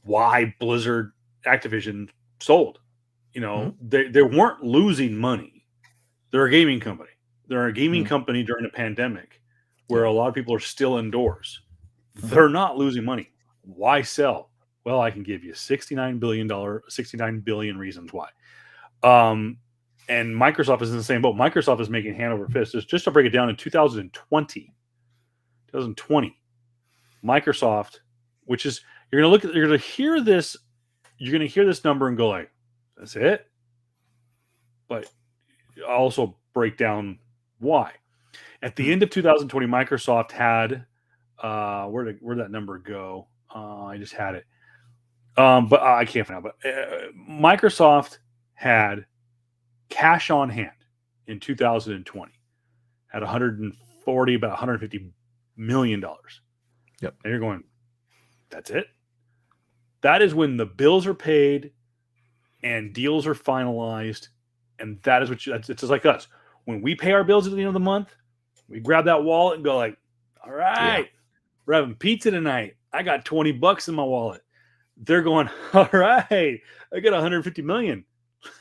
why Blizzard Activision sold. You know, they weren't losing money. They're a gaming company. They're a gaming company during a pandemic where a lot of people are still indoors. They're not losing money. Why sell? Well, I can give you $69 billion reasons why. And Microsoft is in the same boat. Microsoft is making hand over fist. Just to break it down, in 2020, Microsoft, which is you're gonna hear this number and go like, that's it. But I'll also break down why. At the end of 2020, Microsoft had where'd that number go? I just had it. But I can't find out. But Microsoft had cash on hand in 2020 at 140, about 150 million dollars. Yep. And you're going, that's it? That is when the bills are paid and deals are finalized. And that is it's just like us. When we pay our bills at the end of the month, we grab that wallet and go like, all right, we're having pizza tonight. I got $20 in my wallet. They're going, all right, I got 150 million.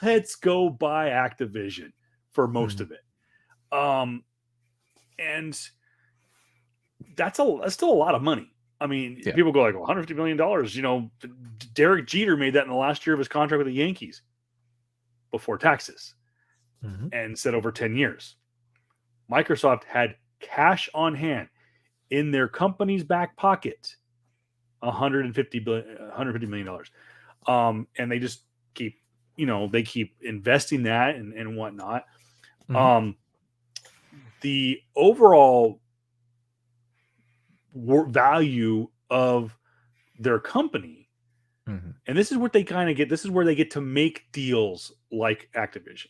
Let's go buy Activision for most of it. And that's still a lot of money. I mean, people go like, well, $150 million, you know, Derek Jeter made that in the last year of his contract with the Yankees before taxes and said over 10 years. Microsoft had cash on hand in their company's back pocket, $150 million. And they just keep, they keep investing that and whatnot. The overall value of their company, and this is what they kind of get. This is where they get to make deals like Activision.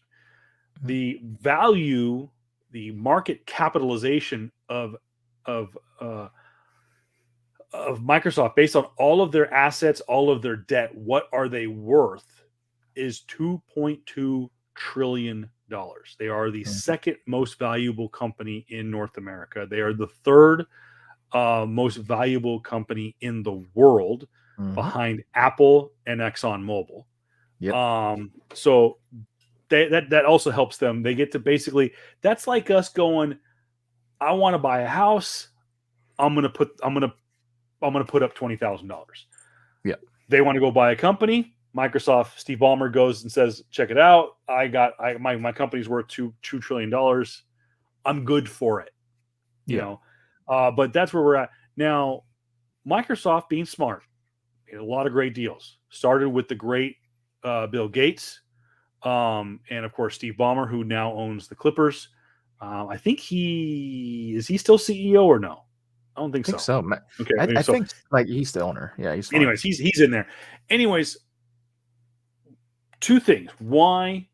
The value, the market capitalization of Microsoft, based on all of their assets, all of their debt, what are they worth? Is $2.2 trillion. They are the second most valuable company in North America. They are the third most valuable company in the world, behind Apple and ExxonMobil. So that also helps them. They get to basically, that's like us going, I want to buy a house. I'm gonna put up $20,000. Yeah. They want to go buy a company. Microsoft, Steve Ballmer goes and says, check it out. My company's worth $2 trillion. I'm good for it. You know, but that's where we're at now. Microsoft, being smart, made a lot of great deals. Started with the great Bill Gates, and of course Steve Ballmer, who now owns the Clippers. I think is he still CEO or no? I don't think so. Okay, I think like he's the owner. Yeah, he's fine. Anyways, he's in there. Anyways, two things: why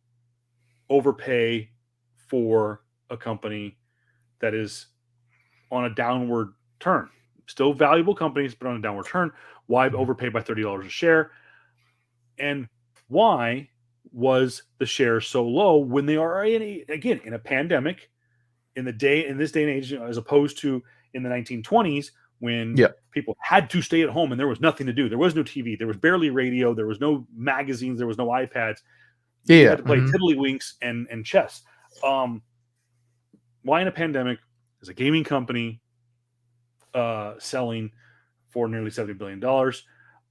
overpay for a company that is on a downward turn? Still valuable companies, but on a downward turn. Why overpay by $30 a share? And why was the share so low when they are in a pandemic, in this day and age, as opposed to in the 1920s when people had to stay at home and there was nothing to do. There was no TV, there was barely radio, there was no magazines, there was no iPads. You had to play tiddlywinks and chess. Why in a pandemic is a gaming company selling for nearly $70 billion?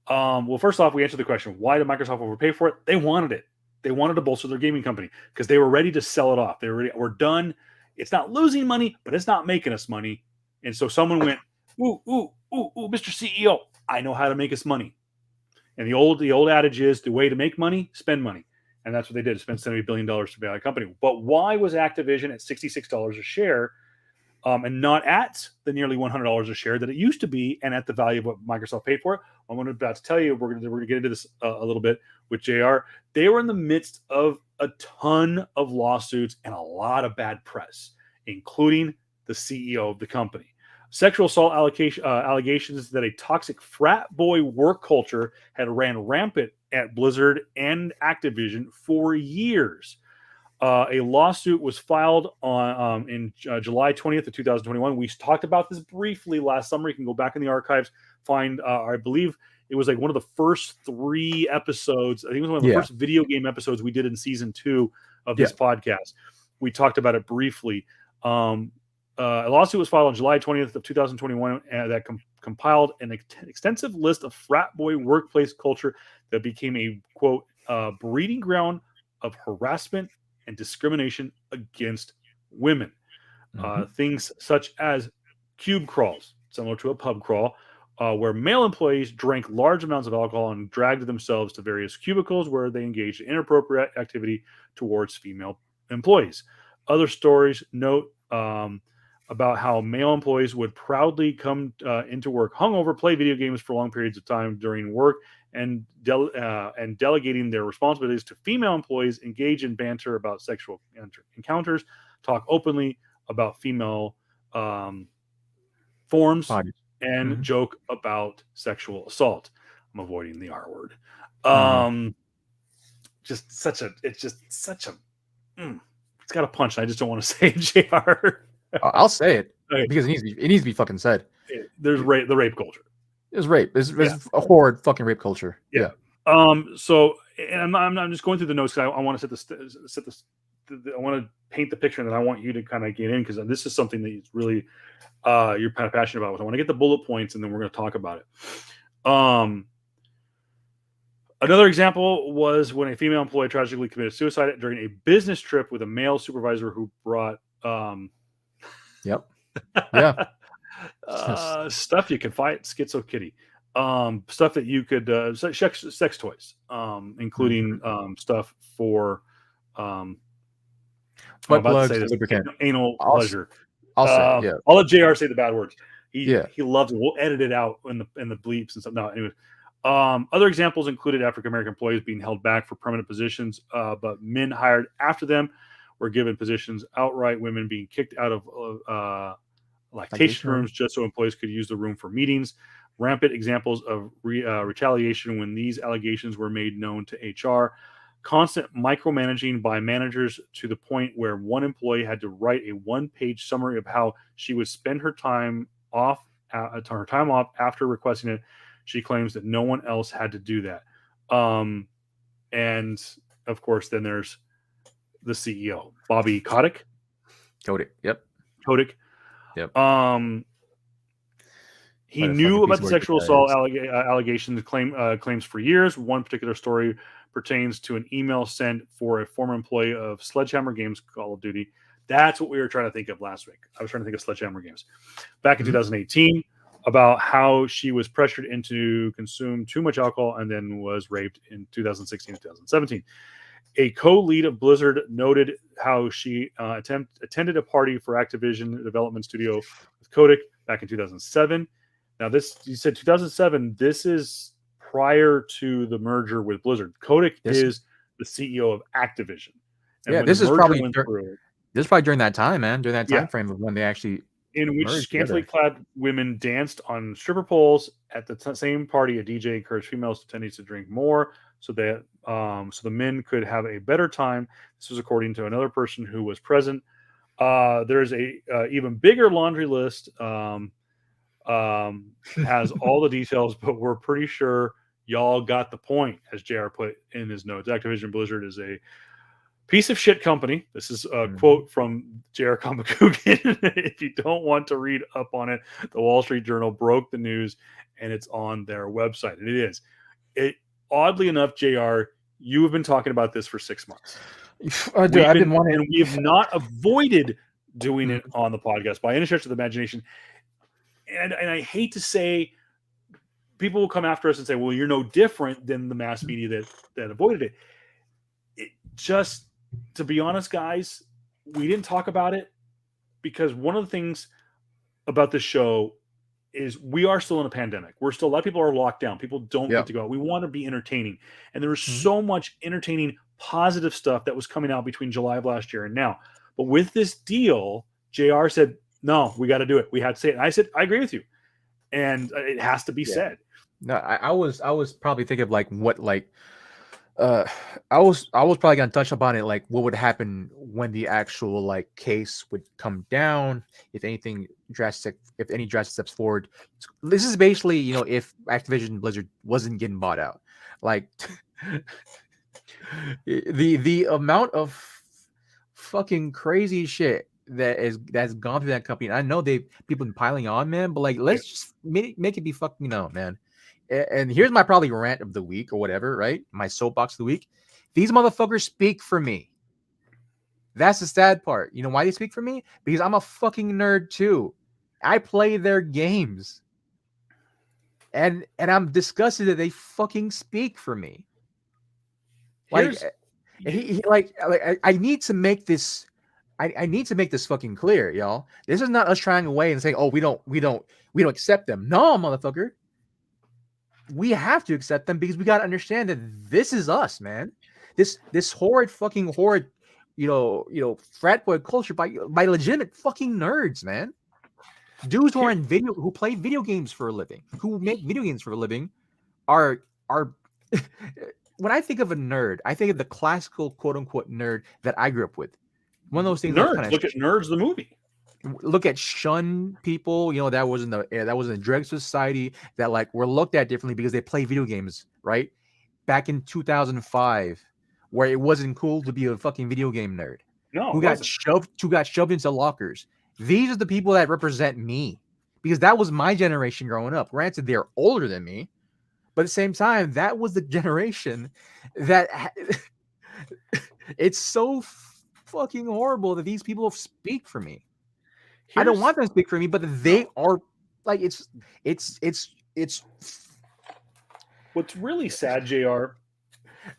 Well, first off, we answered the question, why did Microsoft overpay for it? They wanted it. They wanted to bolster their gaming company because they were ready to sell it off. We're done. It's not losing money, but it's not making us money. And so someone went, ooh, Mr. CEO, I know how to make us money. And the old adage is, the way to make money, spend money. And that's what they did, spend $70 billion to buy a company. But why was Activision at $66 a share and not at the nearly $100 a share that it used to be, and at the value of what Microsoft paid for it? I'm about to tell you, we're going to get into this a little bit with JR. They were in the midst of a ton of lawsuits and a lot of bad press, including the CEO of the company. Sexual assault allegations that a toxic frat boy work culture had ran rampant at Blizzard and Activision for years. A lawsuit was filed on in July 20th of 2021. We talked about this briefly last summer. You can go back in the archives, find, I believe it was like one of the first 3 episodes. I think it was one of the first video game episodes we did in season 2 of this podcast. We talked about it briefly. A lawsuit was filed on July 20th of 2021 that compiled an extensive list of frat boy workplace culture that became a, quote, breeding ground of harassment and discrimination against women. Things such as cube crawls, similar to a pub crawl, where male employees drank large amounts of alcohol and dragged themselves to various cubicles where they engaged in inappropriate activity towards female employees. Other stories note about how male employees would proudly come into work hungover, play video games for long periods of time during work, and delegating their responsibilities to female employees, engage in banter about sexual encounters, talk openly about female forms, and joke about sexual assault. I'm avoiding the R word. It's such a, it's got a punch. And I just don't want to say it, JR. I'll say it because it needs to be fucking said. There's the rape culture. There's rape. There's a horrid fucking rape culture. Yeah. So, and I'm just going through the notes because I want to set this. I want to paint the picture, and then I want you to kind of get in because this is something that is really you're kind of passionate about. So I want to get the bullet points, and then we're going to talk about it. Another example was when a female employee tragically committed suicide during a business trip with a male supervisor who brought stuff you can fight Schizo Kitty, stuff that you could sex toys, including stuff for butt plugs, lubricant, anal pleasure. I'll let JR say the bad words. He loves it. We'll edit it out in the bleeps and stuff. No, anyway. Other examples included African American employees being held back for permanent positions, but men hired after them were given positions outright. Women being kicked out of lactation rooms just so employees could use the room for meetings. Rampant examples of retaliation when these allegations were made known to HR. Constant micromanaging by managers to the point where one employee had to write a 1-page summary of how she would spend her time off after requesting it. She claims that no one else had to do that. And of course, then there's the CEO, Bobby Kotick. Kotick. He knew about the sexual assault allegations claims for years. One particular story pertains to an email sent for a former employee of Sledgehammer Games Call of Duty. That's what we were trying to think of last week. I was trying to think of Sledgehammer Games. Back in 2018, about how she was pressured into consume too much alcohol and then was raped in 2016 and 2017. A co-lead of Blizzard noted how she attended a party for Activision development studio with Kotick back in 2007. Now, this, you said 2007. This is prior to the merger with Blizzard. Kotick is the CEO of Activision. And this is probably during that time, man. During that time frame of when they actually, in which scantily clad women danced on stripper poles at the same party. A DJ encouraged females attendees to drink more, so that so the men could have a better time. This was according to another person who was present. There's a even bigger laundry list. Has all the details, but we're pretty sure y'all got the point, as JR put in his notes. Activision Blizzard is a piece of shit company. This is a quote from J.R. Kambakugan. If you don't want to read up on it, the Wall Street Journal broke the news, and it's on their website. And it is. Oddly enough, JR, you have been talking about this for 6 months. I've been wanting, and we have not avoided doing it on the podcast by any stretch of the imagination. And I hate to say, people will come after us and say, well, you're no different than the mass media that avoided it. Just to be honest, guys, we didn't talk about it because one of the things about this show is we are still in a pandemic. A lot of people are locked down. People don't get to go out. We want to be entertaining. And there was so much entertaining, positive stuff that was coming out between July of last year and now. But with this deal, JR said, no, we got to do it. We had to say it. And I said, I agree with you. And it has to be said. No, I was probably thinking of Uh, I was probably gonna touch upon it, like what would happen when the actual like case would come down, if anything drastic, if any drastic steps forward. This is basically, if Activision Blizzard wasn't getting bought out, like the amount of fucking crazy shit that's gone through that company. And I know people been piling on, man, but like let's just make it be fucking man. And here's my probably rant of the week or whatever, right? My soapbox of the week. These motherfuckers speak for me. That's the sad part. You know why they speak for me? Because I'm a fucking nerd too. I play their games. And I'm disgusted that they fucking speak for me. Like I need to make this I need to make this fucking clear, y'all. This is not us trying away and saying, "Oh, we don't accept them." No, motherfucker. We have to accept them because we got to understand that this is us, man. This horrid, frat boy culture by legitimate fucking nerds, man. Dudes who play video games for a living, who make video games for a living, are. When I think of a nerd, I think of the classical quote unquote nerd that I grew up with. One of those things. Nerds. Look at Nerds, the movie. Look at shun people, that was in the drug society that like were looked at differently because they play video games, right? Back in 2005, where it wasn't cool to be a fucking video game nerd. No, who got shoved into lockers. These are the people that represent me, because that was my generation growing up. Granted, they're older than me, but at the same time, that was the generation that it's so fucking horrible that these people speak for me. I don't want them to speak for me, but they are like it's. What's really sad, JR.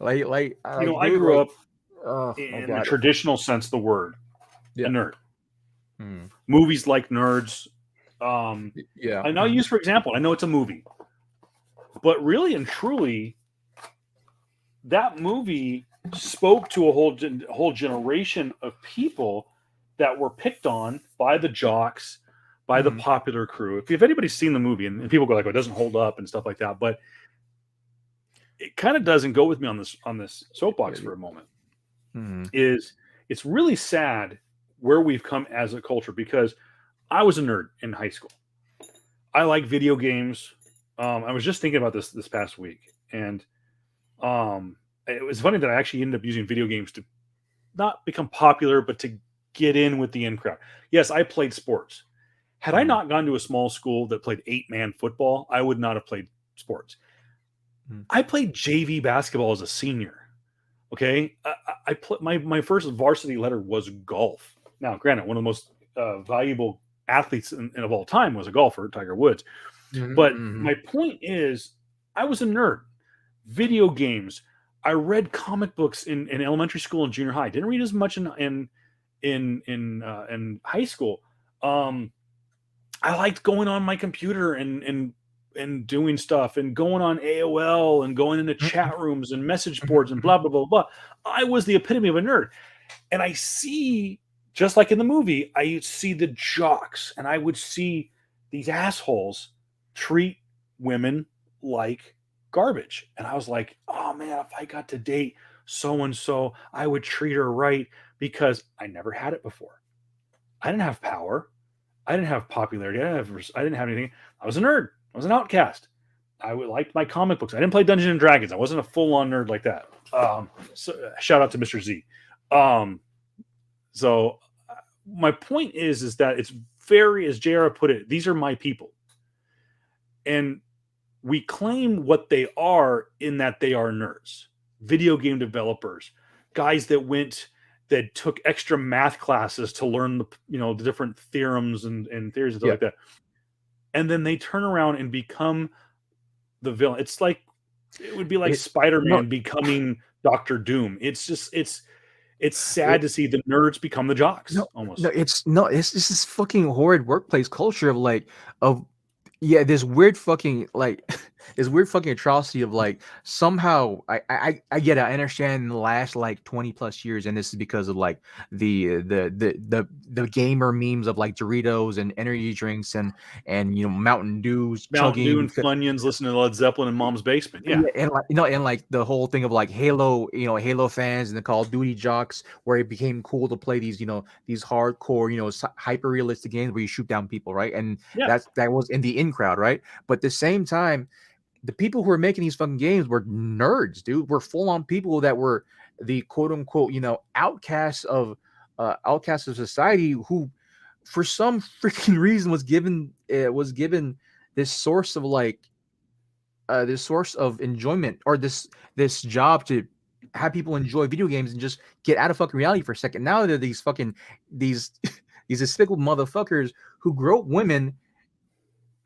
I grew up in the traditional sense of the word, a nerd. Movies like Nerds. I now use for example. I know it's a movie, but really and truly, that movie spoke to a whole generation of people that were picked on by the jocks, by the popular crew. If anybody's seen the movie, and people go like, "Oh, it doesn't hold up" and stuff like that, but it kind of doesn't go with me on this soapbox for a moment. It's really sad where we've come as a culture, because I was a nerd in high school. I like video games. I was just thinking about this past week, and it was funny that I actually ended up using video games to not become popular, but to get in with the in crowd. Yes, I played sports. Had I not gone to a small school that played 8-man football, I would not have played sports. I played JV basketball as a senior. Okay, my first varsity letter was golf. Now, granted, one of the most valuable athletes of all time was a golfer, Tiger Woods. But my point is, I was a nerd. Video games. I read comic books in elementary school and junior high. Didn't read as much in high school. I liked going on my computer and doing stuff and going on AOL and going into chat rooms and message boards and blah blah blah blah. I was the epitome of a nerd, and I see, just like in the movie, I see the jocks, and I would see these assholes treat women like garbage, and I was like, oh man, if I got to date so and so, I would treat her right, because I never had it before. I didn't have power. I didn't have popularity. I didn't have anything. I was a nerd. I was an outcast. I liked my comic books. I didn't play Dungeons and Dragons. I wasn't a full-on nerd like that. So shout out to Mr. Z. So my point is that it's very, as JR put it, these are my people. And we claim what they are in that they are nerds, video game developers, guys that took extra math classes to learn the different theorems and theories and stuff like that. And then they turn around and become the villain. It's like, it would be like Spider-Man becoming Dr. Doom. It's just, it's sad to see the nerds become the jocks. Almost. It's this fucking horrid workplace culture of this weird fucking weird fucking atrocity of like somehow I get it. I understand in the last like 20 plus years, and this is because of like the gamer memes of like Doritos and energy drinks and Mountain Dews Mountain Dew chugging and because Funyuns, listening to Led Zeppelin in mom's basement. Yeah, yeah, and like and like the whole thing of like Halo, Halo fans and the Call of Duty jocks, where it became cool to play these, these hardcore, hyper realistic games where you shoot down people, right? And yeah. that was in the in crowd, right? But at the same time, the people who were making these fucking games were nerds, dude. Were full on people that were the quote unquote, outcasts of society who, for some freaking reason, was given this source of like this source of enjoyment or this job to have people enjoy video games and just get out of fucking reality for a second. Now they're these fucking these these despicable motherfuckers who grope women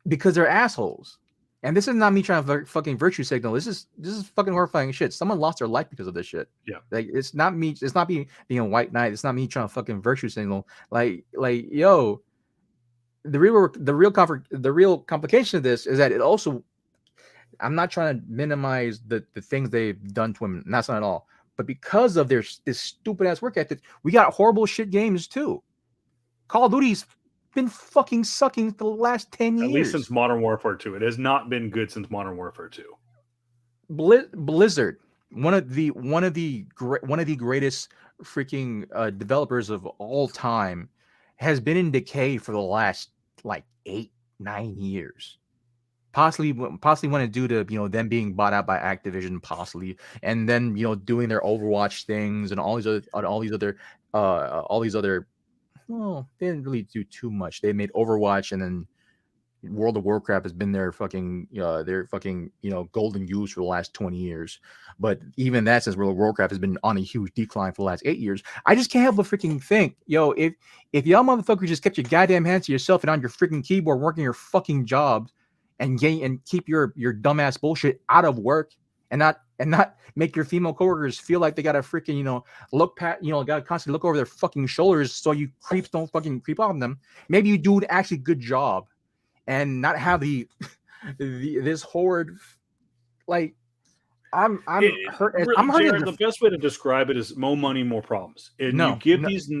because they're assholes. And this is not me trying to fucking virtue signal. This is fucking horrifying shit. Someone lost their life because of this shit. Yeah. Like it's not me. It's not me being a white knight. It's not me trying to fucking virtue signal. Like yo, the real complication of this is that it also. I'm not trying to minimize the things they've done to women. That's not at all. But because of this stupid ass work ethic, we got horrible shit games too. Call of Duty's been fucking sucking for the last 10 years. At least since Modern Warfare 2. It has not been good since Modern Warfare 2. Blizzard, one of the greatest freaking developers of all time, has been in decay for the last like 8-9 years. Possibly want to due to them being bought out by Activision, possibly, and then doing their Overwatch things and all these other. Well, they didn't really do too much. They made Overwatch, and then World of Warcraft has been their fucking golden goose for the last 20 years. But even that, since World of Warcraft has been on a huge decline for the last 8 years, I just can't help but freaking think, if y'all motherfuckers just kept your goddamn hands to yourself and on your freaking keyboard working your fucking jobs and keep your dumbass bullshit out of work and not make your female coworkers feel like they gotta freaking gotta constantly look over their fucking shoulders so you creeps don't fucking creep on them. Maybe you do an actually good job and not have this horrid like I'm hurt. I'm hurt. Jared, the best way to describe it is more money, more problems. And you give these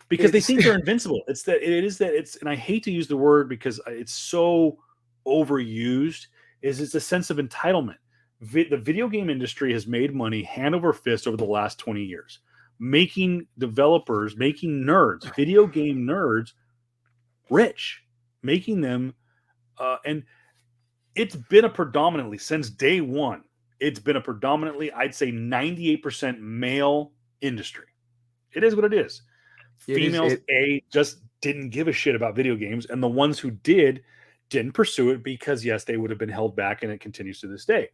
because they think they're invincible. And I hate to use the word because it's so overused. It's a sense of entitlement. The video game industry has made money hand over fist over the last 20 years, making developers, making nerds, video game nerds, rich, making them, and it's been a predominantly, since day one, it's been a predominantly, I'd say 98% male industry. It is what it is. Females, just didn't give a shit about video games, and the ones who didn't pursue it because, yes, they would have been held back, and it continues to this day.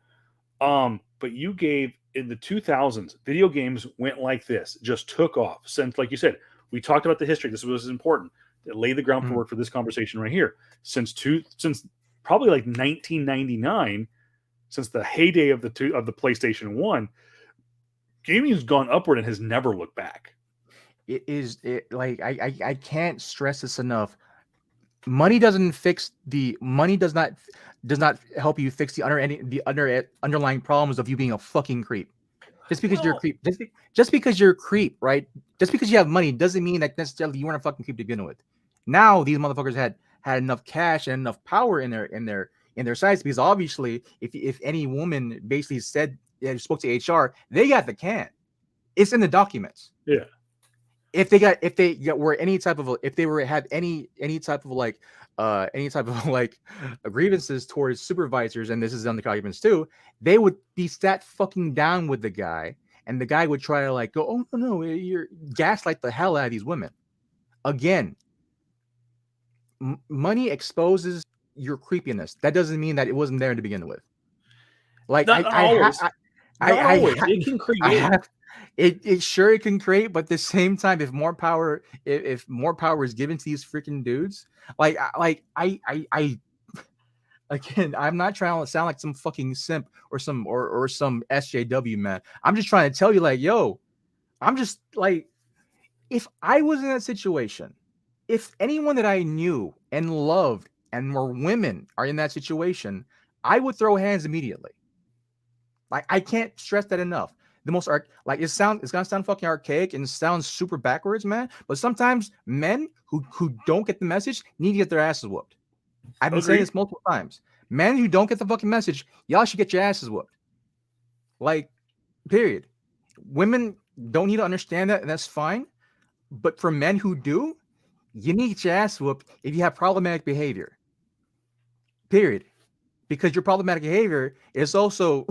But you gave, in the 2000s, video games went like this, just took off. Since, like you said, we talked about the history. This was important. It laid the groundwork for this conversation right here. Since probably like 1999, since the heyday of the PlayStation 1, gaming has gone upward and has never looked back. I can't stress this enough. Money does not help you fix the underlying problems of you being a fucking creep. Just because you're a creep, just because you're a creep, right? Just because you have money doesn't mean that necessarily you weren't a fucking creep to begin with. Now these motherfuckers had enough cash and enough power in their sides, because obviously, if any woman basically spoke to HR, they got the can. It's in the documents. Yeah. If they were any type of grievances towards supervisors, and this is on the documents too, they would be sat fucking down with the guy, and the guy would try to like go, oh no, you're gaslight the hell out of these women. Again, money exposes your creepiness. That doesn't mean that it wasn't there to begin with. Like Not always. It can create. It sure it can create, but at the same time, if more power is given to these freaking dudes, again, I'm not trying to sound like some fucking simp or some SJW man. I'm just trying to tell you, like, yo, I'm just like, if I was in that situation, if anyone that I knew and loved and were women are in that situation, I would throw hands immediately. Like, I can't stress that enough. The most like it's gonna sound fucking archaic and sounds super backwards, man. But sometimes men who don't get the message need to get their asses whooped. I've been saying Agreed. this multiple times. Men who don't get the fucking message, y'all should get your asses whooped. Like, period. Women don't need to understand that, and that's fine. But for men who do, you need to get your ass whooped if you have problematic behavior. Period. Because your problematic behavior is also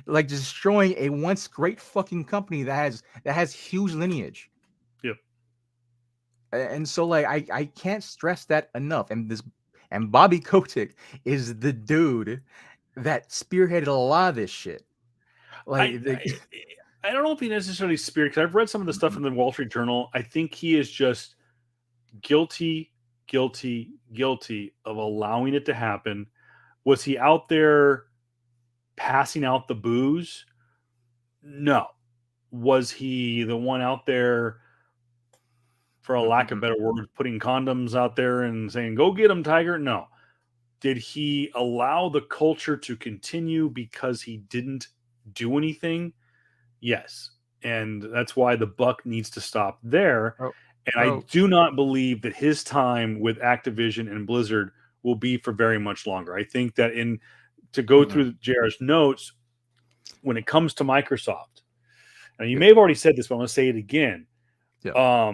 like destroying a once great fucking company that has huge lineage. Yep. And so like I can't stress that enough. And Bobby Kotick is the dude that spearheaded a lot of this shit. Like I don't know if he necessarily speared, because I've read some of the stuff in the Wall Street Journal. I think he is just guilty of allowing it to happen. Was he out there passing out the booze? No. Was he the one out there, for a lack of better word, putting condoms out there and saying, go get him, Tiger? No. Did he allow the culture to continue because he didn't do anything? Yes. And that's why the buck needs to stop there. And I do not believe that his time with Activision and Blizzard will be for very much longer. I think that to go through JR's notes, when it comes to Microsoft, and you may have already said this, but I'm going to say it again. Yeah.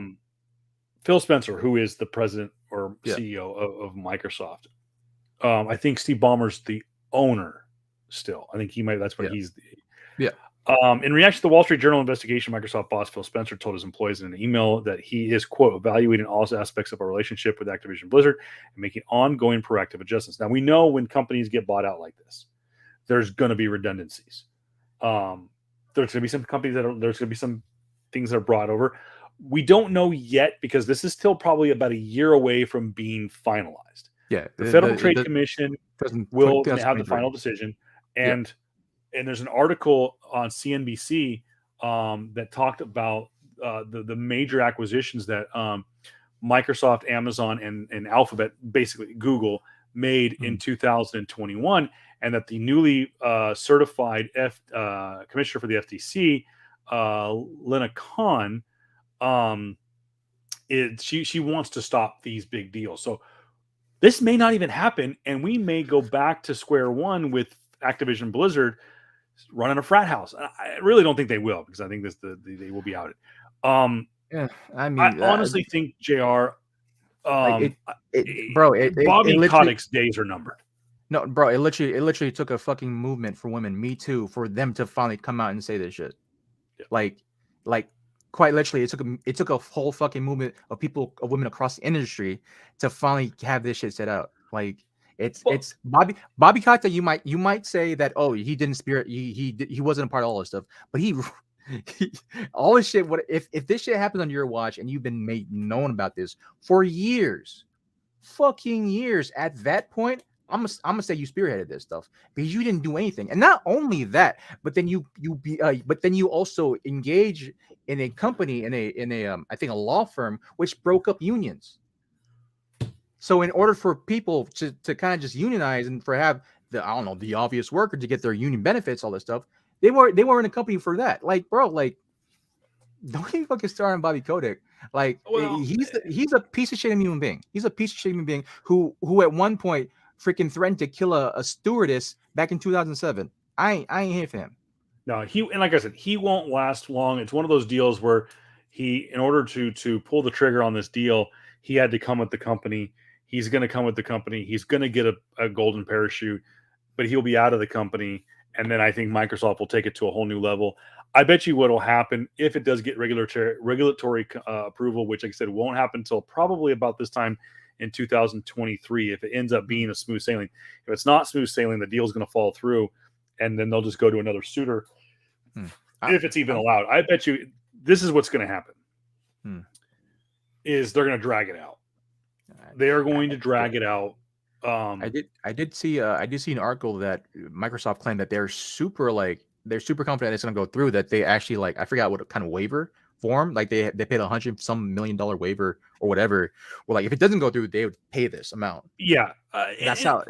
Phil Spencer, who is the president or CEO of Microsoft, I think Steve Ballmer's the owner still. I think that's what he's the. Yeah. In reaction to the Wall Street Journal investigation, Microsoft boss Phil Spencer told his employees in an email that he is, quote, evaluating all aspects of our relationship with Activision Blizzard and making ongoing proactive adjustments. Now, we know when companies get bought out like this, there's going to be redundancies. There's going to be some companies there's going to be some things that are brought over. We don't know yet, because this is still probably about a year away from being finalized. Yeah. The Federal Trade Commission will have the final decision. And there's an article on CNBC that talked about the major acquisitions that Microsoft, Amazon, and Alphabet, basically Google, made in 2021, and that the newly certified commissioner for the FTC, Lena Khan, she wants to stop these big deals. So this may not even happen, and we may go back to square one with Activision Blizzard running a frat house. I really don't think they will, because I think they will be outed. I mean, I honestly think JR, Bobby Kotick's days are numbered. No, bro, it literally took a fucking movement for women, Me Too, for them to finally come out and say this shit. Yeah. Like quite literally, it took a whole fucking movement of women across the industry to finally have this shit set out. Like, it's Bobby Kotick. You might say that, oh, he didn't spirit, he wasn't a part of all this stuff, but he all this shit. What if this shit happens on your watch and you've been made known about this for years, fucking years? At that point, I'm gonna say you spearheaded this stuff because you didn't do anything. And not only that, but then you also engage in a company, in a I think a law firm, which broke up unions. So in order for people to kind of just unionize and for have the obvious worker to get their union benefits, all this stuff, they were in a company for that. Like, bro, like, don't even fucking start on Bobby Kotick. Like, he's a piece of shit human being. He's a piece of shit human being who at one point freaking threatened to kill a stewardess back in 2007. I ain't here for him. No, and like I said, he won't last long. It's one of those deals where in order to pull the trigger on this deal, he had to come with the company. He's going to come with the company. He's going to get a golden parachute, but he'll be out of the company. And then I think Microsoft will take it to a whole new level. I bet you what will happen if it does get regulatory approval, which, like I said, won't happen until probably about this time in 2023. If it ends up being a smooth sailing, if it's not smooth sailing, the deal is going to fall through, and then they'll just go to another suitor if it's even allowed. I bet you this is what's going to happen. Is they're going to drag it out. They are going to drag it out. I did see an article that Microsoft claimed that they're super confident it's going to go through, that they actually, I forgot what kind of waiver form, like they paid $100 some million waiver or whatever. Well, like if it doesn't go through, they would pay this amount. Yeah, that's how.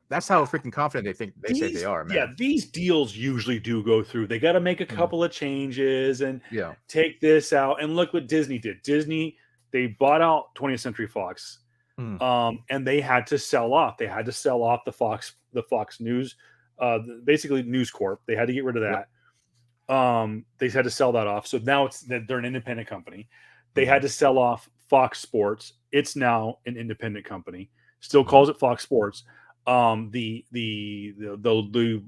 That's how freaking confident they say they are, man. These deals usually do go through. They got to make a Mm. couple of changes and Yeah. take this out. And look what Disney did. Disney, they bought out 20th Century Fox, Mm. and they had to sell off. They had to sell off the Fox News, basically News Corp. They had to get rid of Yep. that. They had to sell that off. So now they're an independent company. They Mm-hmm. had to sell off Fox Sports. It's now an independent company. Still Mm-hmm. calls it Fox Sports. The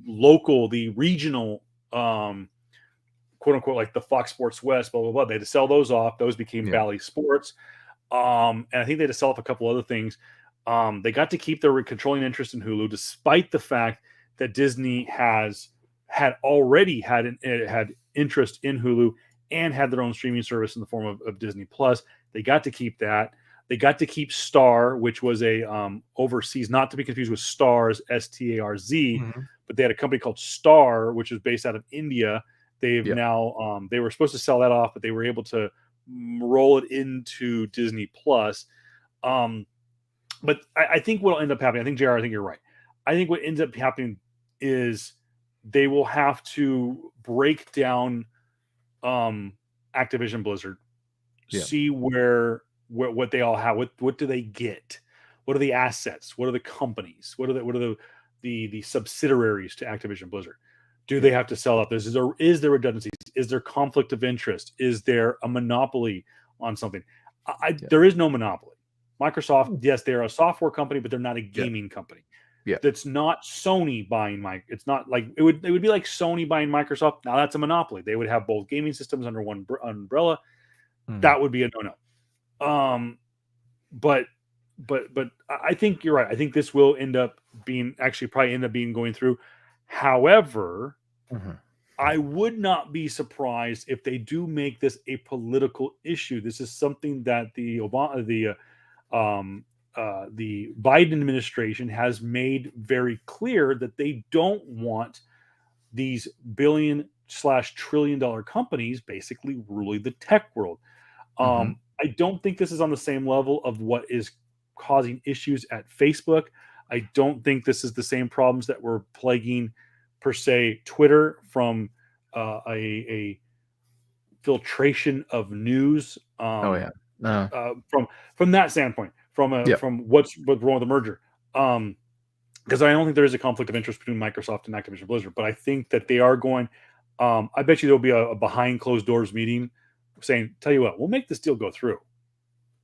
local, the regional, quote unquote, like the Fox Sports West, blah blah blah. They had to sell those off. Those became Yeah. Bally Sports. And I think they had to sell off a couple other things. They got to keep their controlling interest in Hulu, despite the fact that Disney had already had interest in Hulu and had their own streaming service in the form of Disney Plus. They got to keep that. They got to keep Star, which was a overseas, not to be confused with Stars, STARZ, Mm-hmm. but they had a company called Star, which is based out of India. They've Yeah. now they were supposed to sell that off, but they were able to roll it into Disney Plus. But I think what will end up happening, I think JR, I think you're right. I think what ends up happening is they will have to break down Activision Blizzard, see what they all have, what do they get, what are the assets, what are the companies, what are the subsidiaries to Activision Blizzard. Do they have to sell up this? Is there redundancies? Is there conflict of interest? Is there a monopoly on something? There is no monopoly. Microsoft, yes, they're a software company, but they're not a gaming company. Yeah. That's not Sony buying It's not like it would be like Sony buying Microsoft. Now that's a monopoly. They would have both gaming systems under one umbrella. Mm-hmm. That would be a no-no. But I think you're right. I think this will probably end up being going through. However, mm-hmm. I would not be surprised if they do make this a political issue. This is something that the Biden administration has made very clear that they don't want these billion/trillion-dollar companies basically ruling the tech world. Mm-hmm. I don't think this is on the same level of what is causing issues at Facebook. I don't think this is the same problems that were plaguing, per se, Twitter from a filtration of news. Oh yeah. From that standpoint, from what's wrong with the merger. Because I don't think there is a conflict of interest between Microsoft and Activision Blizzard, but I think that they are going. I bet you there'll be a behind closed doors meeting saying, "Tell you what, we'll make this deal go through.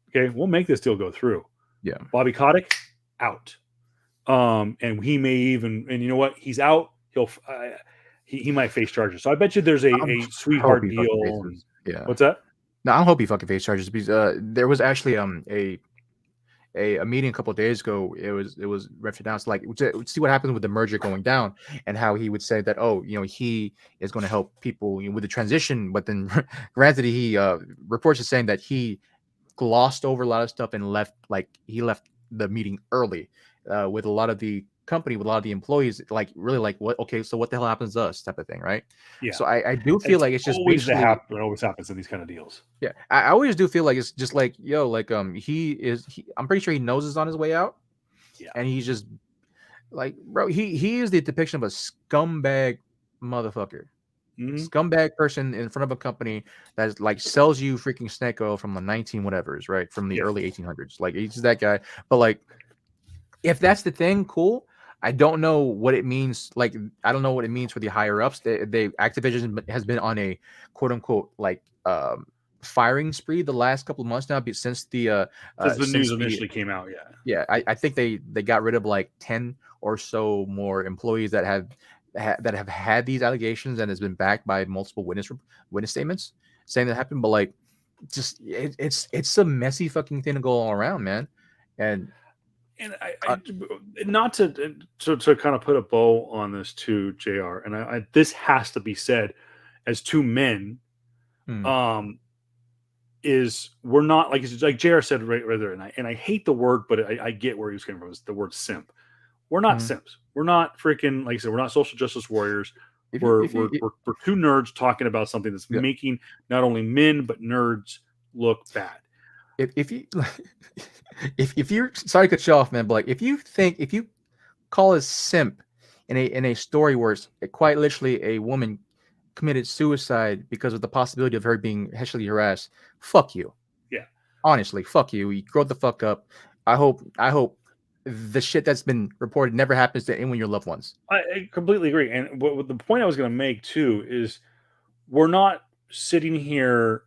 Okay, we'll make this deal go through." Yeah. Bobby Kotick out, and he may even, and you know what, he's out. He might face charges. So I bet you there's a sweetheart deal. Yeah. What's that? No, I don't hope he fucking face charges because there was actually a meeting a couple of days ago. It was announced like to see what happens with the merger going down and how he would say that he is going to help people with the transition, but then granted he reports are saying that he glossed over a lot of stuff and left the meeting early with a lot of the company, with a lot of the employees, like really like what so what the hell happens to us type of thing, right? Yeah. So I do feel like it's just always it always happens in these kind of deals. Yeah, I always do feel like it's just like I'm pretty sure he knows it's on his way out. Yeah, and he's just like, bro, he is the depiction of a scumbag motherfucker. Scumbag person in front of a company that like sells you freaking snake oil from the 19 whatevers, right, from the early 1800s. Like he's that guy. But like, if that's the thing, cool. I don't know what it means. Like, I don't know what it means for the higher ups. Activision has been on a quote unquote like firing spree the last couple of months now, since the news initially came out. I think they got rid of like 10 or so more employees that have had these allegations and has been backed by multiple witness statements saying that happened. But like, just it's a messy fucking thing to go all around, man. And I not to kind of put a bow on this too, JR, and this has to be said as two men. Is we're not like JR said right there, and I hate the word, but I get where he was coming from. It's the word simp. We're not simps. We're not freaking, like I said, we're not social justice warriors. We're two nerds talking about something that's making not only men but nerds look bad. If you're sorry to cut you off, man, but like if you call a simp in a story where it's quite literally a woman committed suicide because of the possibility of her being sexually harassed. Fuck you. Yeah. Honestly, fuck you. You grow the fuck up. I hope the shit that's been reported never happens to anyone of your loved ones. I completely agree. And what the point I was going to make too is we're not sitting here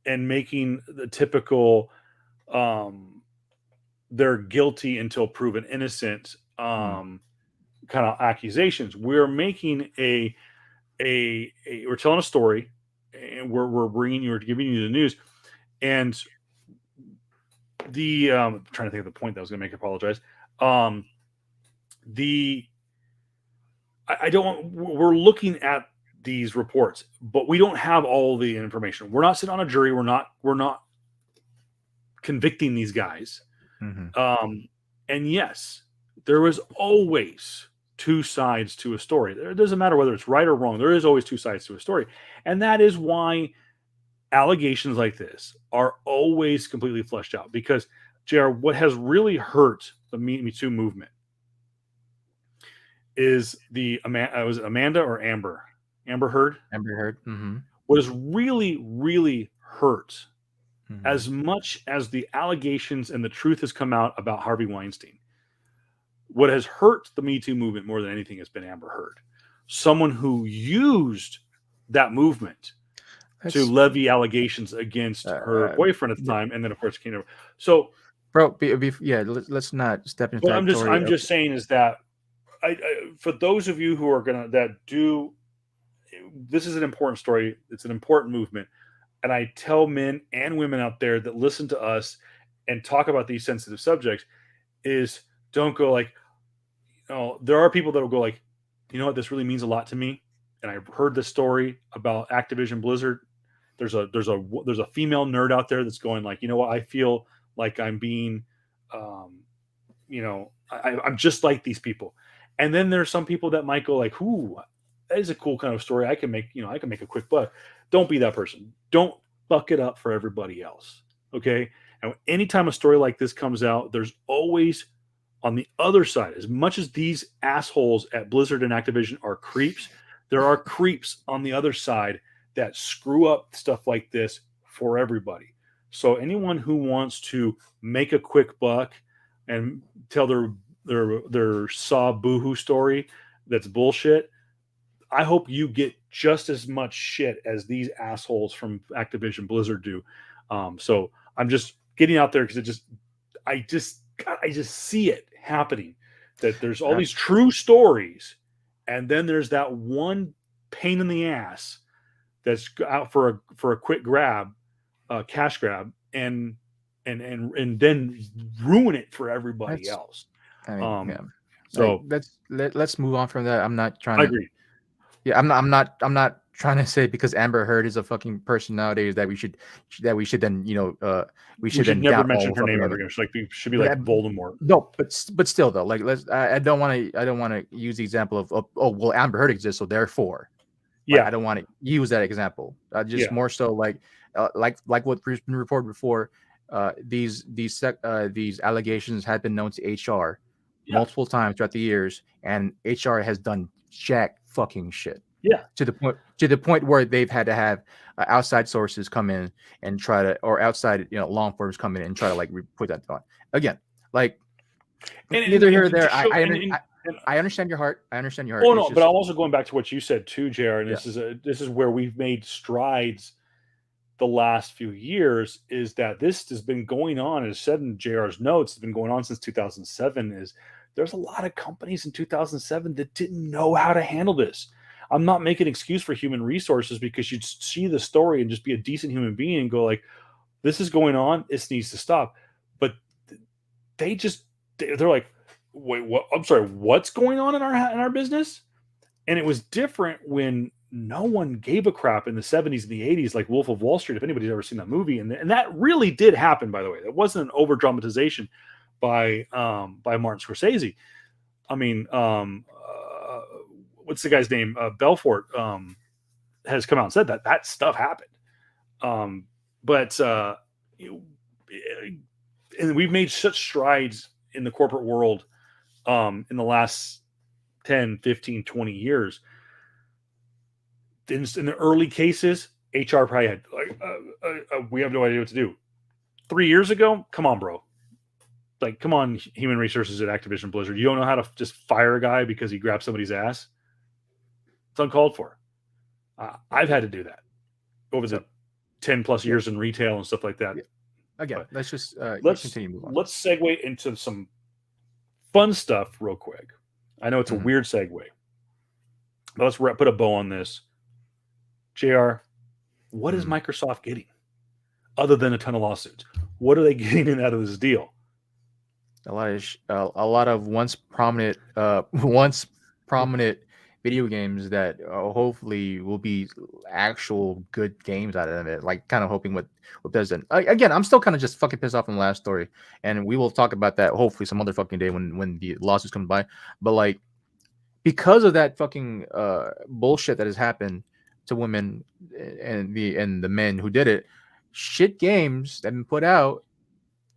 and making the typical they're guilty until proven innocent Hmm. kind of accusations. We're making we're telling a story, and we're bringing you, we're giving you the news, and the I'm trying to think of the point that I was going to make. I apologize. Um, the I don't want, we're looking at these reports, but we don't have all the information. We're not sitting on a jury. We're not convicting these guys. Hmm. And yes, there is always two sides to a story. It doesn't matter whether it's right or wrong. There is always two sides to a story. And that is why allegations like this are always completely fleshed out. Because, JR, what has really hurt the Me Too movement is was it Amanda or Amber? Amber Heard? Amber Heard. Hmm. What has really, really hurt, Hmm. as much as the allegations and the truth has come out about Harvey Weinstein, what has hurt the Me Too movement more than anything has been Amber Heard, someone who used that movement to That's levy allegations against her uh, boyfriend at the time, and then of course it came over. So, bro. Yeah, let's not step into but territory I'm of. just saying is that for those of you who are gonna that do, this is an important story. It's an important movement, and I tell men and women out there that listen to us and talk about these sensitive subjects is don't go like, there are people that will go like, you know what, this really means a lot to me, and I've heard this story about Activision Blizzard. There's a female nerd out there that's going like, you know what, I feel like I'm being, I'm just like these people. And then there's some people that might go like, "Ooh, that is a cool kind of story. I can make a quick buck." Don't be that person. Don't buck it up for everybody else. Okay. And anytime a story like this comes out, there's always on the other side, as much as these assholes at Blizzard and Activision are creeps, there are creeps on the other side that screw up stuff like this for everybody. So anyone who wants to make a quick buck and tell their saw boohoo story that's bullshit, I hope you get just as much shit as these assholes from Activision Blizzard do. So I'm just getting out there because I just see it happening. That there's all Uh, these true stories, and then there's that one pain in the ass that's out for a quick grab, cash grab, and then ruin it for everybody that's. else. I mean, yeah. Um, Like so let's move on from that. I'm not trying I to. agree. Yeah, I'm not trying to say because Amber Heard is a fucking person nowadays that we should then we We should should then never doubt all mention the her fucking name ever other. again. Should be But like Voldemort. no, but still though, like I don't want to use the example of oh well Amber Heard exists so therefore like I Yeah, don't want to use that example. Just yeah, more so like what's been reported before. These allegations had been known to HR yeah, multiple times throughout the years, and HR has done jack fucking shit yeah. to the point where they've had to have outside sources come in and try to or outside law enforcement come in and try to like put that on again. Like neither here or And to there. show and I understand your heart. I understand your heart. oh It's no, but I'm just also going back to what you said too, JR. And yeah. this is where we've made strides the last few years. Is that this has been going on? As said in JR's notes, it's been going on since 2007. Is there's a lot of companies in 2007 that didn't know how to handle this. I'm not making an excuse for human resources because you'd see the story and just be a decent human being and go like, "This is going on. This needs to stop." But they just they're like, "Wait, what? I'm sorry. What's going on in our business?" And it was different when no one gave a crap in the 70s and the 80s, like Wolf of Wall Street, if anybody's ever seen that movie. And that really did happen, by the way. That wasn't an over dramatization by Martin Scorsese. I mean, what's the guy's name? Belfort has come out and said that stuff happened. Um, but and we've made such strides in the corporate world in the last 10, 15, 20 years. In the early cases, HR probably had like, we have no idea what to do. 3 years ago, come on, bro. Like, come on, human resources at Activision Blizzard. You don't know how to just fire a guy because he grabbed somebody's ass? It's uncalled for. I've had to do that over the 10 plus years in retail and stuff like that. Yeah. Again, but let's just continue move on. Let's segue into some fun stuff real quick. I know it's a weird segue, but let's put a bow on this. JR, what is Microsoft getting other than a ton of lawsuits? What are they getting out of this deal? A lot of once prominent video games that hopefully will be actual good games out of it. Like, kind of hoping what Bethesda. Again, I'm still kind of just fucking pissed off from the last story, and we will talk about that hopefully some other fucking day when the lawsuits come by. But like, because of that fucking bullshit that has happened to women and the men who did it, shit games that have been put out.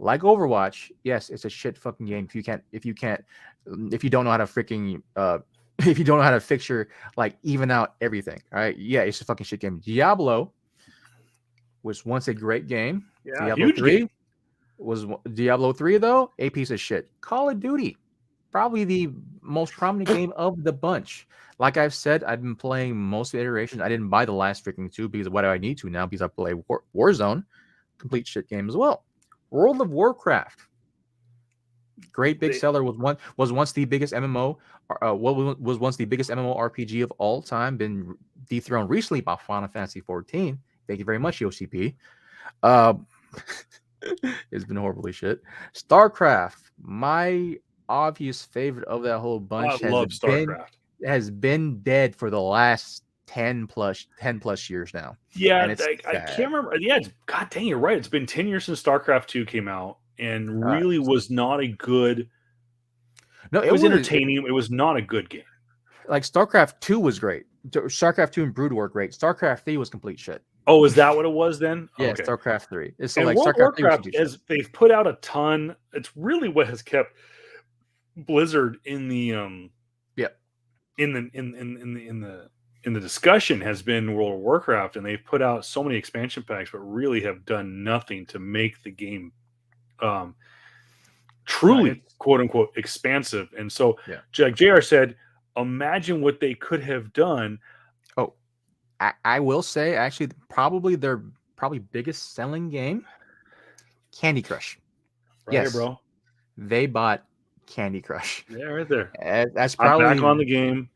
Like Overwatch, yes, it's a shit fucking game. If you don't know how to freaking if you don't know how to fix your like even out everything, all right? Yeah, it's a fucking shit game. Diablo was once a great game. Yeah, Diablo 3 was Diablo 3 though, a piece of shit. Call of Duty, probably the most prominent game of the bunch. Like I've said, I've been playing most of the iterations. I didn't buy the last freaking 2 because why do I need to now? Because I play Warzone, complete shit game as well. World of Warcraft, great big seller, was once the biggest MMO. Was once the biggest MMORPG of all time. Been dethroned recently by Final Fantasy 14. Thank you very much, OCP. It's been horribly shit. StarCraft, my obvious favorite of that whole bunch, has been dead for the last 10 plus years now. Yeah, I can't remember. Yeah, God dang, you're right. It's been 10 years since StarCraft 2 came out, and really was not a good. No, it was entertaining. It was not a good game. Like StarCraft 2 was great. StarCraft 2 and Brood were great. StarCraft 3 was complete shit. Oh, is that what it was then? Yeah, okay. StarCraft 3. So like World of Warcraft, as they've put out a ton. It's really what has kept Blizzard in the in the discussion has been World of Warcraft, and they've put out so many expansion packs, but really have done nothing to make the game truly quote unquote expansive. And so, like JR said, imagine what they could have done. Oh, I will say, actually, probably their biggest selling game, Candy Crush. Right here, bro. They bought Candy Crush. Yeah, right there. That's probably back on the game.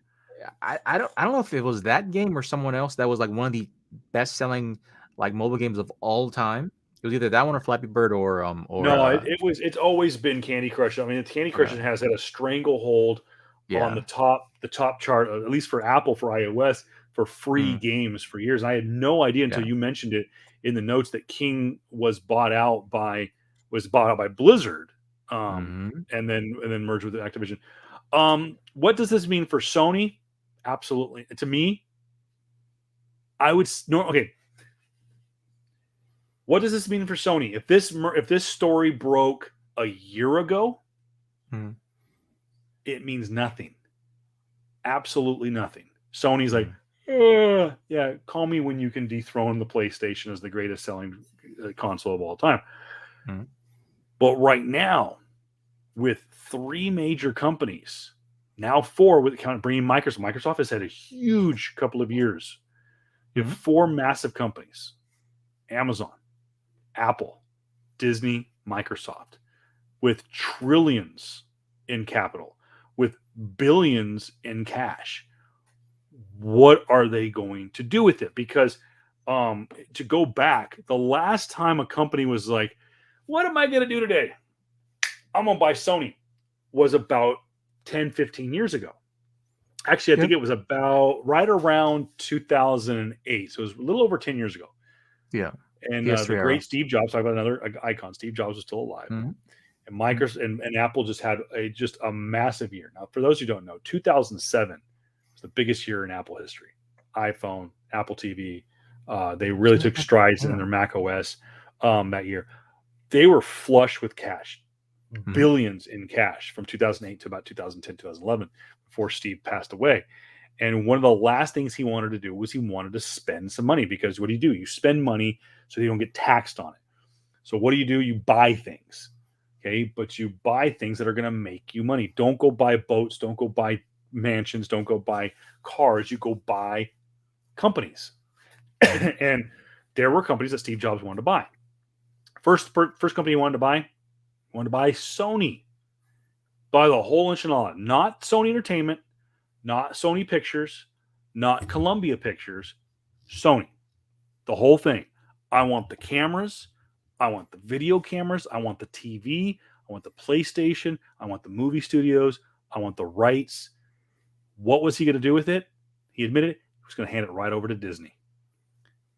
I don't know if it was that game or someone else that was like one of the best selling like mobile games of all time. It was either that one or Flappy Bird or no, it's always been Candy Crush. I mean, Candy Crush has had a stranglehold on the top chart, at least for Apple, for iOS, for free games for years. And I had no idea until you mentioned it in the notes that King was bought out by Blizzard, and then merged with Activision. What does this mean for Sony? Absolutely. To me, I would okay. What does this mean for Sony? If this story broke a year ago, it means nothing. Absolutely nothing. Sony's like, yeah, call me when you can dethrone the PlayStation as the greatest selling console of all time. But right now, with 3 major companies, now 4 with bringing Microsoft. Microsoft has had a huge couple of years. You have 4 massive companies: Amazon, Apple, Disney, Microsoft, with trillions in capital, with billions in cash. What are they going to do with it? Because to go back, the last time a company was like, what am I going to do today? I'm going to buy Sony, was about 10, 15 years ago. Actually, I think it was about right around 2008. So it was a little over 10 years ago. Yeah. And the great Steve Jobs, talk about another icon. Steve Jobs was still alive. And Microsoft and Apple just had a massive year. Now, for those who don't know, 2007 was the biggest year in Apple history. iPhone, Apple TV, they really took strides in their Mac OS that year. They were flush with cash. billions in cash from 2008 to about 2010, 2011, before Steve passed away. And one of the last things he wanted to do was he wanted to spend some money, because what do? You spend money so you don't get taxed on it. So what do? You buy things. Okay. But you buy things that are going to make you money. Don't go buy boats. Don't go buy mansions. Don't go buy cars. You go buy companies. And there were companies that Steve Jobs wanted to buy. First company he wanted to buy Sony. Buy the whole enchilada. Not Sony Entertainment, not Sony Pictures, not Columbia Pictures, Sony. The whole thing. I want the cameras. I want the video cameras. I want the TV. I want the PlayStation. I want the movie studios. I want the rights. What was he going to do with it? He admitted he was going to hand it right over to Disney.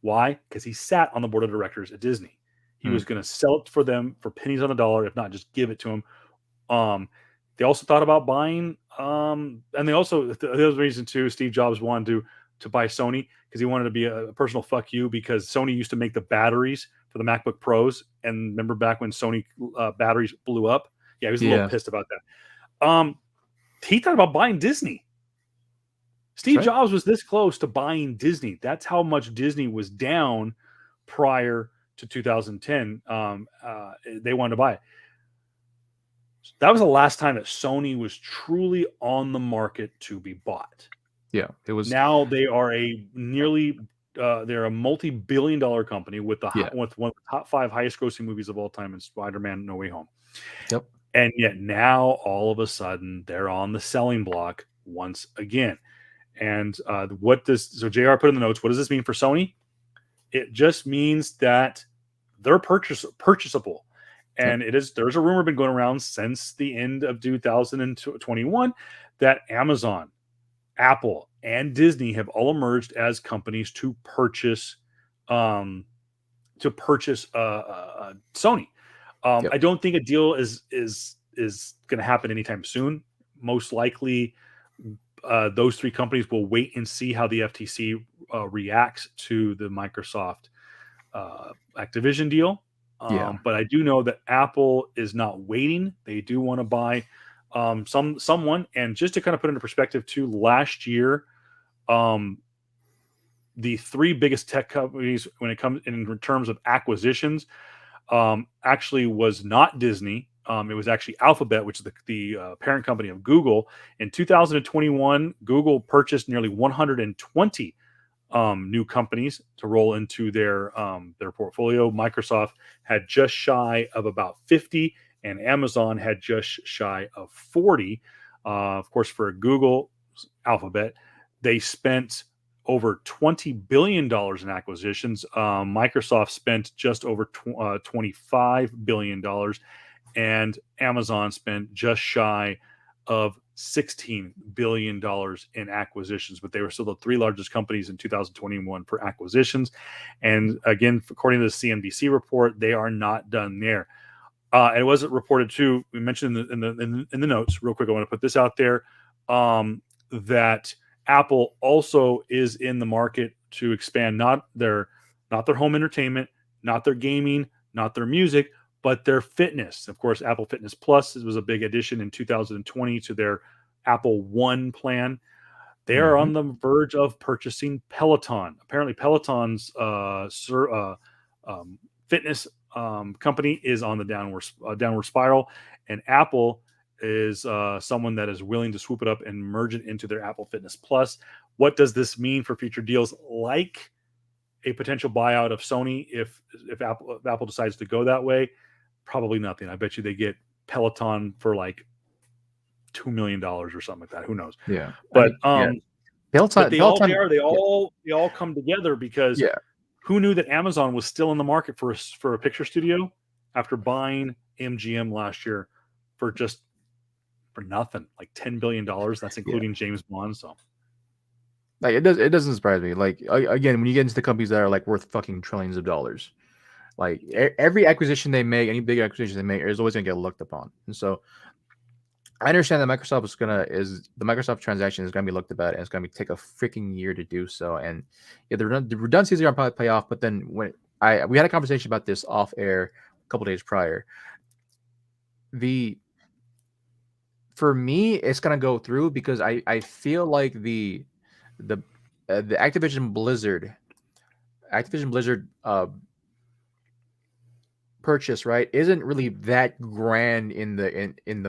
Why? Because he sat on the board of directors at Disney. He was going to sell it for them for pennies on the dollar, if not just give it to him. They also thought about buying, and they also, the other reason too, Steve Jobs wanted to buy Sony, because he wanted to be a personal fuck you, because Sony used to make the batteries for the MacBook Pros. And remember back when Sony batteries blew up? Yeah, he was a little pissed about that. He thought about buying Disney. Steve Jobs was this close to buying Disney. That's how much Disney was down prior to 2010. They wanted to buy it. That was the last time that Sony was truly on the market to be bought. Yeah, it was. Now they are they're a multi-billion-dollar company with with one of the top 5 highest-grossing movies of all time in Spider-Man: No Way Home. Yep. And yet now, all of a sudden, they're on the selling block once again. And so JR put in the notes, what does this mean for Sony? It just means that they're purchasable. And there's a rumor been going around since the end of 2021 that Amazon, Apple, and Disney have all emerged as companies to purchase Sony. I don't think a deal is going to happen anytime soon. Most likely, those 3 companies will wait and see how the FTC reacts to the Microsoft Activision deal. But I do know that Apple is not waiting. They do want to buy someone. And just to kind of put into perspective too, last year, the 3 biggest tech companies when it comes in terms of acquisitions actually was not Disney. It was actually Alphabet, which is the parent company of Google. In 2021, Google purchased nearly 120 new companies to roll into their portfolio. Microsoft had just shy of about 50, and Amazon had just shy of 40. Of course, for Google, Alphabet, they spent over $20 billion in acquisitions. Microsoft spent just over $25 billion, and Amazon spent just shy of $16 billion in acquisitions, but they were still the 3 largest companies in 2021 for acquisitions. And again, according to the CNBC report, they are not done there. And it wasn't reported too. We mentioned in the notes real quick. I want to put this out there that Apple also is in the market to expand not their home entertainment, not their gaming, not their music, but their fitness. Of course, Apple Fitness Plus was a big addition in 2020 to their Apple One plan. They are on the verge of purchasing Peloton. Apparently, Peloton's fitness company is on the downward spiral, and Apple is someone that is willing to swoop it up and merge it into their Apple Fitness Plus. What does this mean for future deals like a potential buyout of Sony if Apple decides to go that way? Probably nothing. I bet you they get Peloton for like $2 million or something like that. Who knows? Yeah. But Peloton, but they all come together because who knew that Amazon was still in the market for a picture studio after buying MGM last year for nothing, like $10 billion. That's including James Bond. So like it doesn't surprise me. Like again, when you get into the companies that are like worth fucking trillions of dollars, like every acquisition they make, any big acquisition they make, is always gonna get looked upon. And so I understand that the Microsoft transaction is gonna be looked at, and it's gonna take a freaking year to do so. And the redundancies are gonna probably pay off. But then we had a conversation about this off air a couple days prior. the for me, it's gonna go through because I feel like the the Activision Blizzard purchase, right, isn't really that grand in the in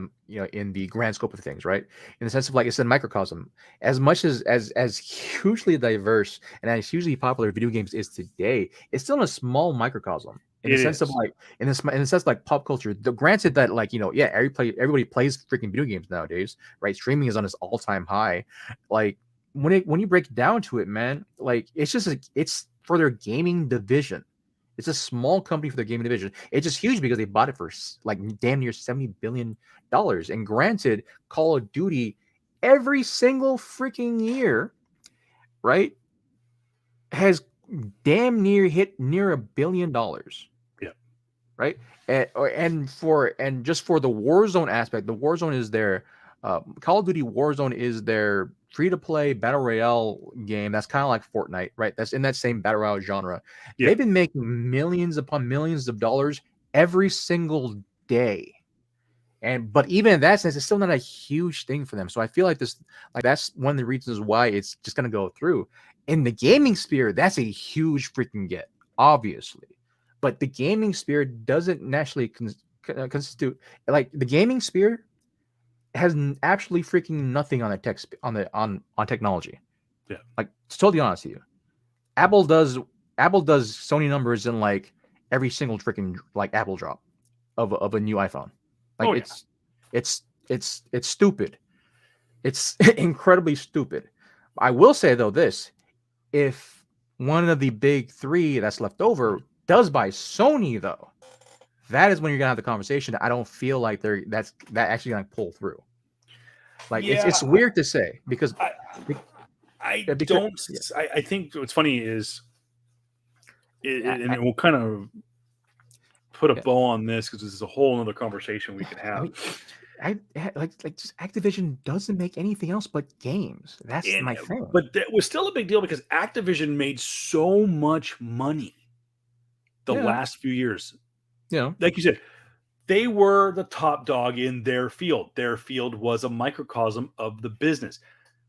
the grand scope of things, right? In the sense of like it's a microcosm. As much as hugely diverse and as hugely popular video games is today, it's still in a small microcosm. In the It sense of is. like in the sense of like pop culture, the granted that like yeah, everybody plays freaking video games nowadays, right? Streaming is on its all-time high. Like when you break down to it, man, like it's just it's for their gaming division. It's a small company for their gaming division. It's just huge because they bought it for like damn near $70 billion. And granted, Call of Duty every single freaking year, right, has damn near hit near $1 billion, Yeah. right? And just for the Warzone aspect, the Warzone is their Call of Duty Warzone is their free to play battle royale game. That's kind of like Fortnite, right? That's in that same battle royale genre. Yeah. They've been making millions upon millions of dollars every single day. And but even in that sense, it's still not a huge thing for them. So I feel like that's one of the reasons why it's just gonna go through. In the gaming sphere, that's a huge freaking get, obviously. But the gaming sphere doesn't naturally constitute like the gaming sphere has actually freaking nothing on the on technology. Yeah. Like to totally honest with you, Apple does Apple does Sony numbers in like every single freaking like Apple drop of a new iPhone. Like Oh yeah. it's stupid. It's incredibly stupid. I will say though this: if one of the big three that's left over does buy Sony, though, that is when you're gonna have the conversation. I don't feel like that actually gonna pull through. Like Yeah. it's weird to say because I, I because don't. yeah, I think what's funny is, and I, we'll kind of put a yeah. bow on this because this is a whole other conversation we could I have. mean, like just Activision doesn't make anything else but games. That's And my thing. but that was still a big deal because Activision made so much money the Yeah, last few years. you know. Like you said, they were the top dog in their field. Their field was a microcosm of the business.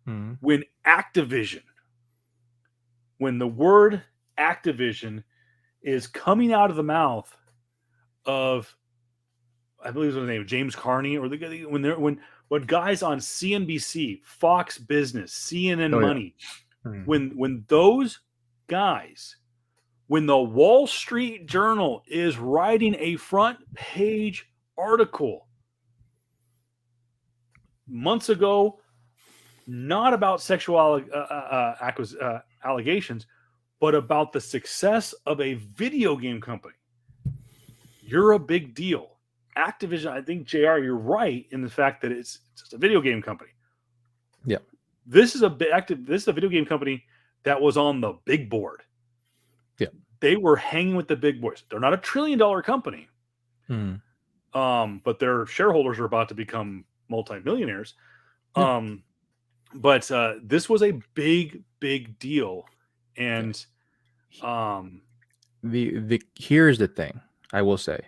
Mhm. When Activision, when the word Activision is coming out of the mouth of, I believe it was the name James Carney, or when guys on CNBC, Fox Business, CNN Oh yeah. Money, Mhm. when those guys, when the Wall Street Journal is writing a front page article months ago, not about sexual allegations, but about the success of a video game company, you're a big deal. Activision, I think, JR, you're right in the fact that it's just a video game company. Yeah. This is a video game company that was on the big board. Yeah. They were hanging with the big boys. They're not a $1 trillion company, Mhm. but their shareholders are about to become multimillionaires. Yeah. But this was a big, big deal, Yeah. and The here's the thing I will say: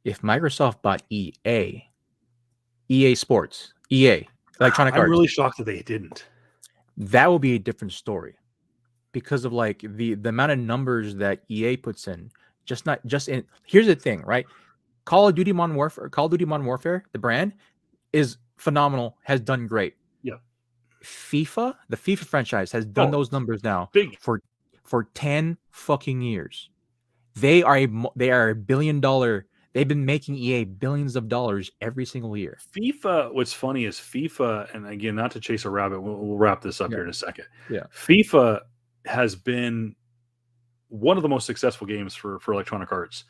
if Microsoft bought EA Sports, EA Electronic I'm Arts, really shocked that they didn't. that will be a different story because of like the amount of numbers that EA puts in. Just not just in. Here's the thing, right? Call of Duty Modern Warfare, the brand is phenomenal, has done great. Yeah. FIFA, the FIFA franchise has done Oh, those numbers now big. for 10 fucking years. They are a billion dollar. They've been making EA billions of dollars every single year. FIFA, what's funny is FIFA, and again, not to chase a rabbit, we'll wrap this up Yeah. here in a second. Yeah. FIFA has been one of the most successful games for Electronic Arts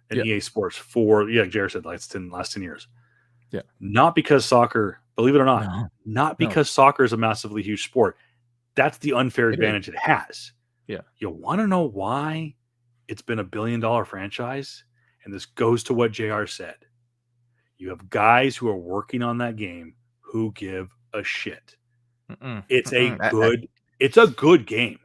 and Yeah. EA Sports for, like Jared said, last 10 years. Yeah. Not because soccer, believe it or not, No. not No. because soccer is a massively huge sport. That's the unfair It advantage it has. Yeah. You want to know why it's been $1 billion franchise? And this goes to what JR said. You have guys who are working on that game who give a shit. It's a good game.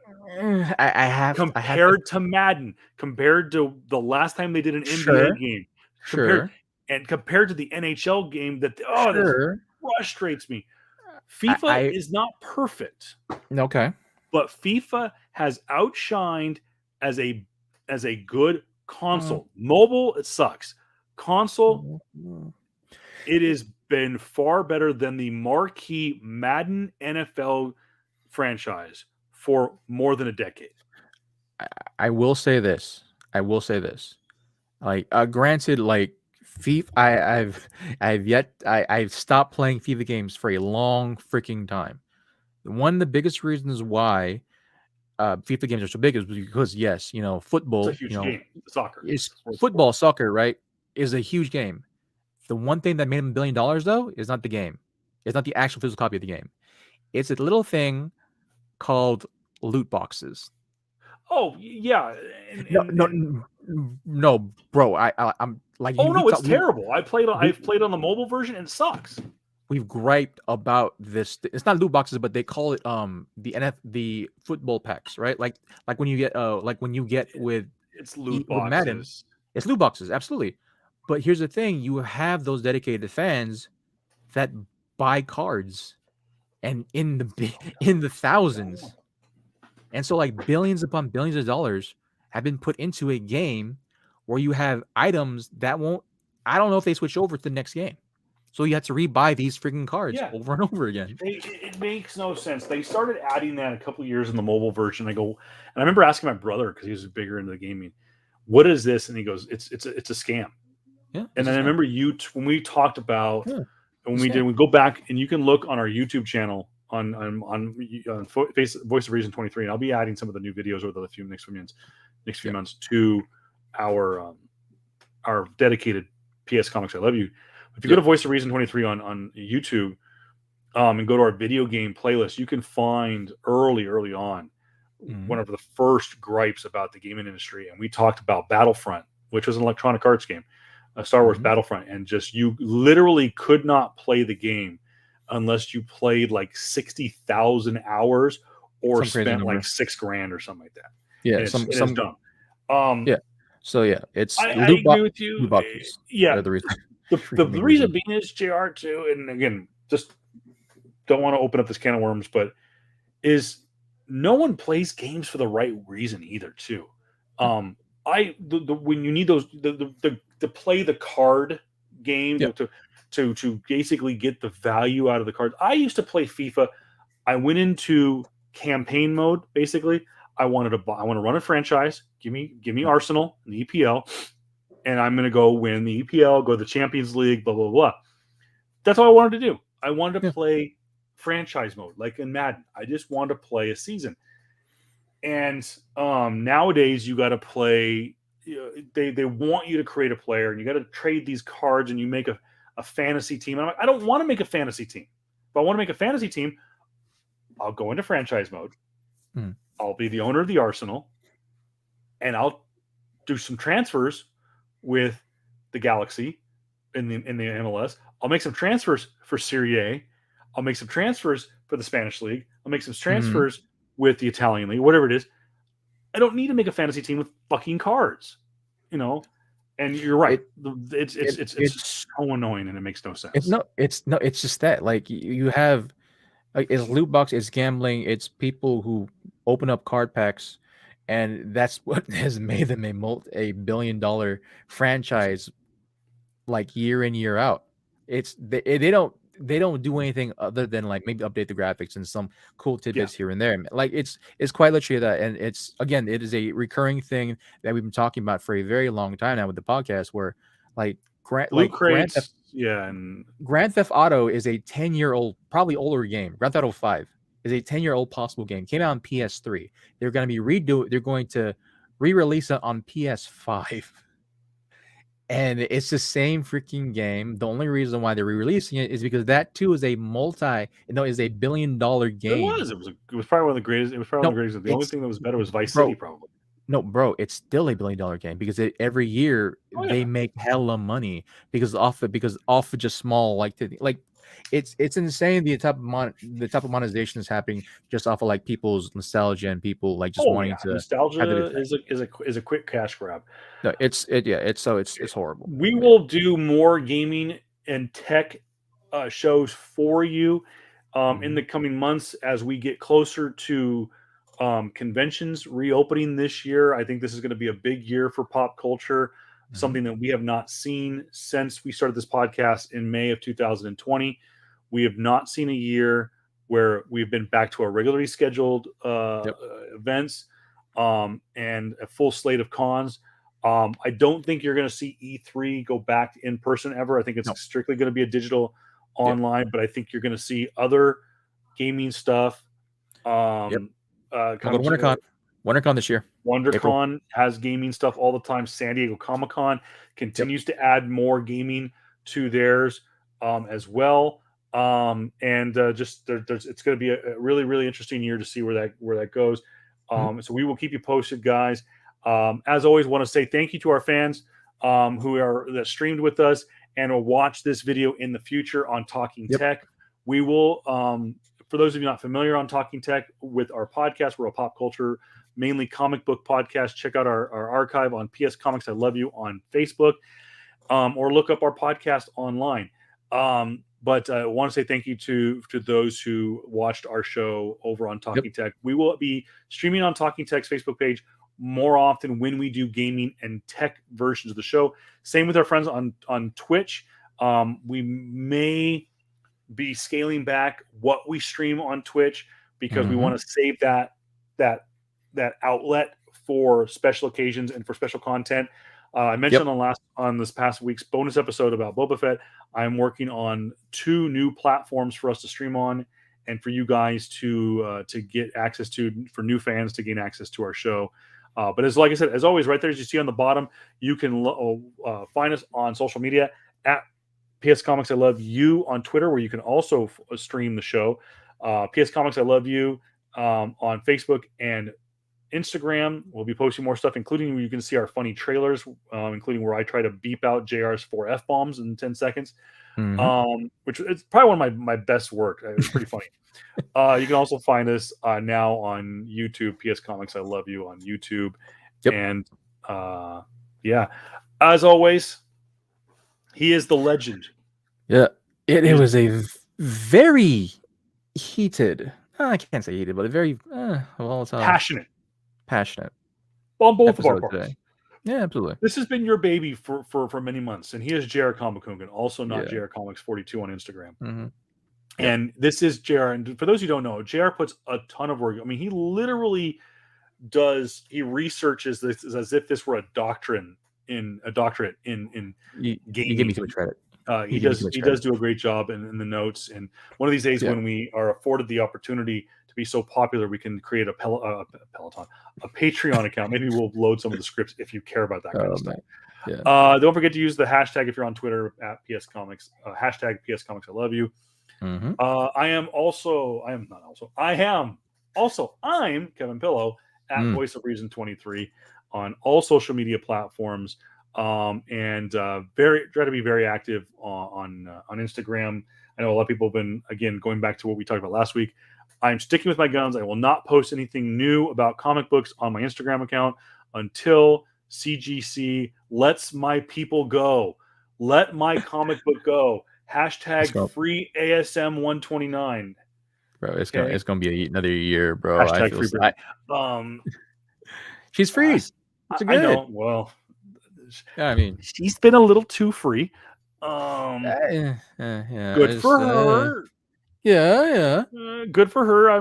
I have Compared to Madden, compared to the last time they did an NBA game, compared, Sure. And compared to the NHL game, that this Sure. frustrates me. I, FIFA I is not perfect, okay. but FIFA has outshined as a good Mm, console. Mobile, it sucks. Console, mm. it has been far better than the marquee Madden NFL franchise for more than a decade. I will say this. I will say this. Like, granted, like FIFA, I've stopped playing FIFA games for a long freaking time. One of the biggest reasons why FIFA games are so big is because yes, It's a football, huge game. Soccer. is It's a sport. football, soccer, right? Is a huge game. The one thing that made him $1 billion though is not the game. It's not the actual physical copy of the game. It's a little thing called loot boxes. Oh yeah, and No, and, no, and no, bro. I'm like oh we no, it's talk, terrible. we I've played on the mobile version and it sucks. we've griped about this. It's not loot boxes, but they call it the football packs, right? Like when you get with It's loot with Madden, boxes. it's loot boxes, absolutely. But here's the thing: you have those dedicated fans that buy cards and in the thousands, and so like billions upon billions of dollars have been put into a game where you have items that won't. I don't know if they switch over to the next game. So you have to rebuy these freaking cards Yeah, over and over again. it makes no sense. They started adding that a couple years in the mobile version. I go, and I remember asking my brother because he was bigger into the gaming, "What is this?" And he goes, "It's a scam." Yeah, And it's a then I scam. remember when we talked about Yeah, when it's a we did, scam. we go back and you can look on our YouTube channel Voice of Reason 23, and I'll be adding some of the new videos over the next few Yep. months to our dedicated PS Comics I Love You. If you go Yep. to Voice of Reason 23 on YouTube, and go to our video game playlist, you can find early on Mhm. one of the first gripes about the gaming industry, and we talked about Battlefront, which was an Electronic Arts game, Star Wars Mhm. Battlefront, and just you literally could not play the game unless you played like 60,000 hours or Some crazy spent like number. $6,000 or something like that, Yeah, and it's dumb. Um, yeah. So yeah, it's I agree with you. loot boxes Yeah, are the reason. the Main reason reason. being is JR too, and again, just don't want to open up this can of worms, but is no one plays games for the right reason either too. Yeah. When you need those to play the card game Yeah. to basically get the value out of the cards. I used to play FIFA. I went into campaign mode basically. I want to run a franchise. Give me Yeah. Arsenal in the EPL, and I'm going to go win the EPL, go to the Champions League, blah blah blah. That's all I wanted to do. I wanted to Yeah. play franchise mode, like in Madden. I just wanted to play a season. And nowadays, you got to play. They want you to create a player, and you got to trade these cards, and you make a fantasy team. And I'm like, I don't want to make a fantasy team. If I want to make a fantasy team, I'll go into franchise mode. Mhm. I'll be the owner of the Arsenal, and I'll do some transfers with the Galaxy in the MLS. I'll make some transfers for Serie A. I'll make some transfers for the Spanish league. I'll make some Mhm. transfers with the Italian league, whatever it is. I don't need to make a fantasy team with fucking cards, you know. And you're right. It It's so annoying and it makes no it's sense. no it's no it's just that like you have like it's loot box, it's gambling, it's people who open up card packs, and that's what has made them a $1 billion franchise like year in year out. They don't do anything other than like maybe update the graphics and some cool Yeah, tidbits here and there. Like it's quite literally that, and it's again it is a recurring thing that we've been talking about for a very long time now with the podcast. Where like loot crates. Yeah, and Grand Theft Auto is a 10-year-old, probably older game. Grand Theft Auto 5 is a 10-year-old possible game. Came out on PS3. They're going to re-release it on PS5. And it's the same freaking game. The only reason why they're re-releasing it is because that too is is a $1 billion it game. was. It was probably one of the greatest. It was probably one of No, the greatest. The only it's thing that was better was Vice City, bro. probably. No, bro, it's still a $1 billion game because every year Oh they yeah, make hella money because off of just small like it's insane the type of monetization is happening just off of like people's nostalgia and people like just wanting to have it. Nostalgia is a quick cash grab. No, it's horrible. We will do more gaming and tech shows for you in the coming months as we get closer to conventions reopening this year. I think this is going to be a big year for pop culture, something that we have not seen since we started this podcast in May of 2020. We have not seen a year where we've been back to our regularly scheduled events and a full slate of cons. I don't think you're going to see E3 go back in person ever. I think it's strictly going to be a digital online, but I think you're going to see other gaming stuff. WonderCon this year. WonderCon has gaming stuff all the time. San Diego Comic-Con continues to add more gaming to theirs as well. It's going to be a really, really interesting year to see where that goes. So we will keep you posted, guys. As always, want to say thank you to our fans that streamed with us and will watch this video in the future on Talking Tech. We will, for those of you not familiar on Talking Tech with our podcast, we're a pop culture, mainly comic book podcast. Check out our archive on PS Comics I Love You on Facebook, or look up our podcast online. But I want to say thank you to those who watched our show over on Talking Tech. We will be streaming on Talking Tech's Facebook page more often when we do gaming and tech versions of the show. Same with our friends on Twitch. We may be scaling back what we stream on Twitch because we want to save that outlet for special occasions and for special content. I mentioned on this past week's bonus episode about Boba Fett, I'm working on 2 new platforms for us to stream on and for you guys to get access to, for new fans to gain access to our show. But like I said, as always, right there, as you see on the bottom, you can find us on social media at PS Comics I Love You on Twitter, where you can also stream the show. PS Comics I Love You on Facebook and Instagram. We'll be posting more stuff, including where you can see our funny trailers, including where I try to beep out JR's 4 F-bombs in 10 seconds, which is probably one of my best work. It's pretty funny. You can also find us now on YouTube, PS Comics I Love You on YouTube. And as always, he is the legend. It was a very heated, I can't say heated, but a very passionate on both of our parts today. Yeah, absolutely. This has been your baby for many months, and he is JR Kambakungan, also not JR Comics 42 on Instagram. And this is JR. And for those who don't know, JR puts a ton of work. I mean, he literally he researches this as if this were a doctorate in gaming. You give me too much credit. He does do a great job in the notes. And one of these days, when we are afforded the opportunity to be so popular, we can create a Peloton, a Patreon account. Maybe we'll load some of the scripts if you care about that kind of stuff. Don't forget to use the hashtag if you're on Twitter at PS Comics. Hashtag PS Comics I Love You. I'm Kevin Pillow at Voice of Reason 23 on all social media platforms, and try to be very active on Instagram. I know a lot of people have been, again, going back to what we talked about last week. I'm sticking with my guns. I will not post anything new about comic books on my Instagram account until CGC lets my people go. Let my comic book go. Hashtag free ASM 129. Bro, it's gonna be another year, bro. Hashtag free. She's free. It's good. I know. Well, I mean, she's been a little too free. Good for her. Good for her.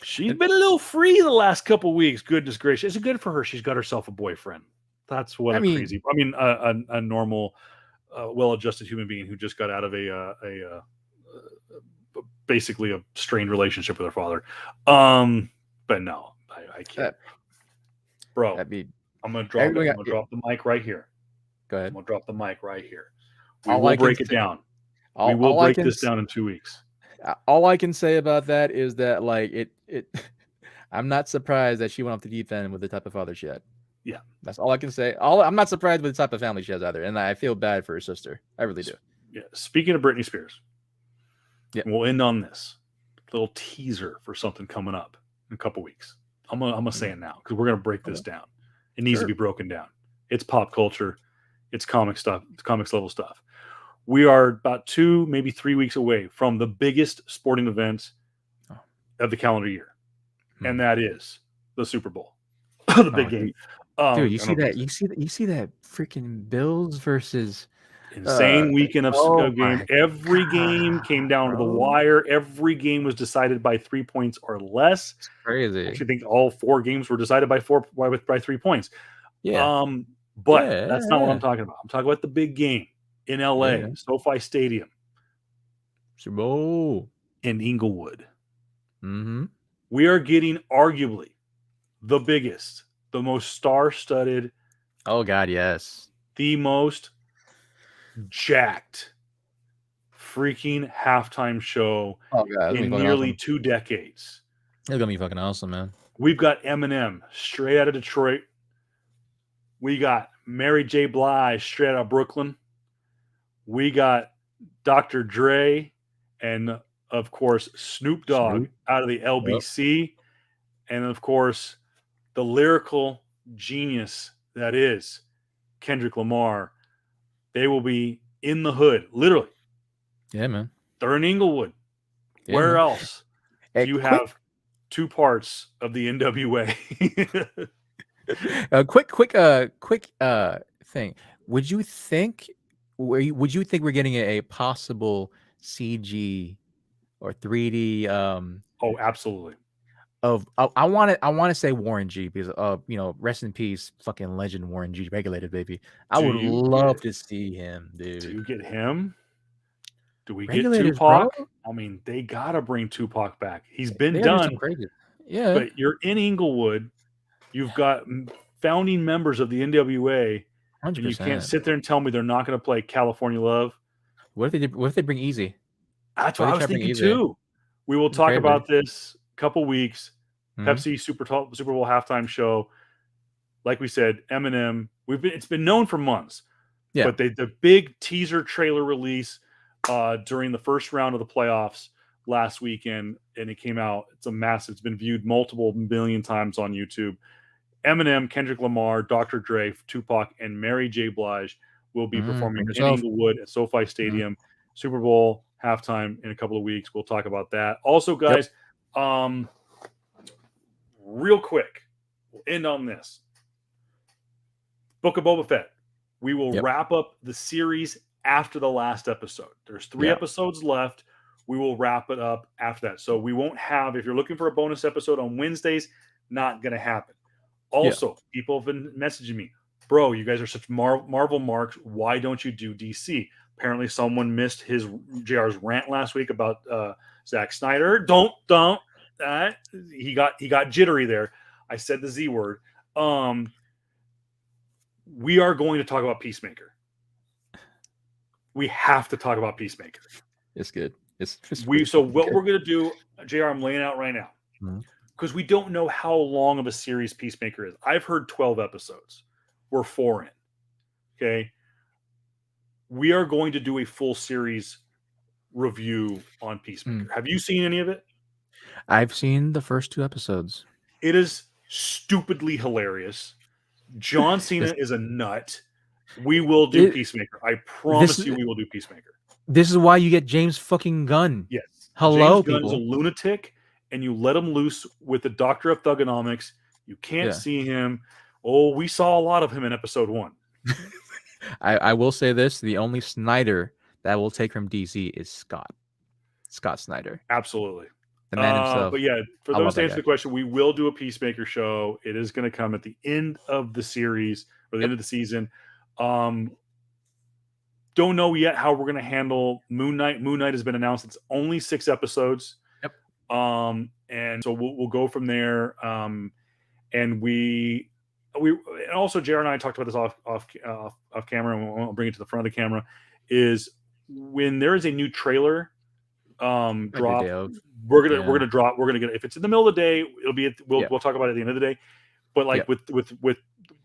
She's been a little free the last couple of weeks. Goodness gracious, it's good for her. She's got herself a boyfriend. That's what a normal, well-adjusted human being who just got out of a basically a strained relationship with her father. But no, I can't, bro. I'm gonna drop the mic right here. Go ahead. I'm gonna drop the mic right here. We will break it down. We will break this down in 2 weeks. All I can say about that is that, like, it I'm not surprised that she went off the deep end with the type of father she had. Yeah, that's all I can say. I'm not surprised with the type of family she has either, and I feel bad for her sister. I really do. Yeah. Speaking of Britney Spears, Yeah. we'll end on this little teaser for something coming up in a couple weeks. I'm gonna say it now because we're gonna break this down. It needs to be broken down. It's pop culture. It's comic stuff. It's comics level stuff. We are about 2, maybe 3 weeks away from the biggest sporting event of the calendar year, and that is the Super Bowl, the big game. Dude, you see that? You see that freaking Bills versus insane weekend of game. Every game came down to the bro. wire. Every game was decided by 3 points or less. It's crazy. I actually think all 4 games were decided by 3 points. Yeah. But that's not what I'm talking about. I'm talking about the big game in LA, SoFi Stadium, Super Bowl in Inglewood. Mm-hmm. We are getting arguably the biggest, the most star-studded. Oh God, yes. The most jacked freaking halftime show in nearly 2 decades. It's gonna be fucking awesome, man. We've got Eminem straight out of Detroit. We got Mary J. Blige straight out of Brooklyn. We got Dr. Dre and, of course, Snoop Dogg out of the LBC. Yep. And, of course, the lyrical genius that is Kendrick Lamar. They will be in the hood, literally. Yeah, man. They're in Inglewood. Yeah, Where else do you have 2 parts of the NWA? Quick thing. Would you think we're getting a possible CG or 3D? Oh, absolutely. I want to say Warren G, because rest in peace, fucking legend Warren G, Regulated baby. I would love to see him, dude. Do you get him? Do we get Tupac? Bro? I mean, they gotta bring Tupac back. He's been done. Yeah, but you're in Inglewood. You've got founding members of the NWA, 100%. And you can't sit there and tell me they're not going to play California Love. What if they bring Easy? That's what I was thinking too. We will talk about this a couple weeks. Mm-hmm. Pepsi Super Bowl halftime show. Like we said, Eminem. It's been known for months. Yeah. But the big teaser trailer release during the first round of the playoffs last weekend, and it came out. It's a massive. It's been viewed multiple million times on YouTube. Eminem, Kendrick Lamar, Dr. Dre, Tupac, and Mary J. Blige will be performing in Inglewood at SoFi Stadium. Super Bowl halftime in a couple of weeks. We'll talk about that. Also, guys, real quick, we'll end on this. Book of Boba Fett. We will wrap up the series after the last episode. There's 3 episodes left. We will wrap it up after that. So we won't have, if you're looking for a bonus episode on Wednesdays, not going to happen. Also, people have been messaging me, bro, you guys are such Marvel marks. Why don't you do DC? Apparently someone missed JR's rant last week about Zack Snyder. Don't. He got jittery there. I said the Z word. We are going to talk about Peacemaker. We have to talk about Peacemaker. It's good. What we're going to do, JR, I'm laying out right now. Mm-hmm. Because we don't know how long of a series Peacemaker is. I've heard 12 episodes. We're 4 in. Okay. We are going to do a full series review on Peacemaker. Have you seen any of it? I've seen the first 2 episodes. It is stupidly hilarious. John Cena is a nut. We will do Peacemaker. I promise you we will do Peacemaker. This is why you get James fucking Gunn. Yes. Hello, James Gunn is a lunatic. And you let him loose with the Doctor of Thugonomics. You can't see him. Oh, we saw a lot of him in episode 1. I will say this. The only Snyder that will take from DC is Scott Snyder. Absolutely. The man himself. But yeah, for those to answer the question, we will do a Peacemaker show. It is going to come at the end of the series or the end of the season. Don't know yet how we're going to handle Moon Knight. Moon Knight has been announced. It's only 6 episodes. And so we'll go from there. And we also, Jared and I talked about this off camera, and we'll bring it to the front of the camera, is when there is a new trailer drop, we're gonna get, if it's in the middle of the day, it'll be we'll talk about it at the end of the day. But like with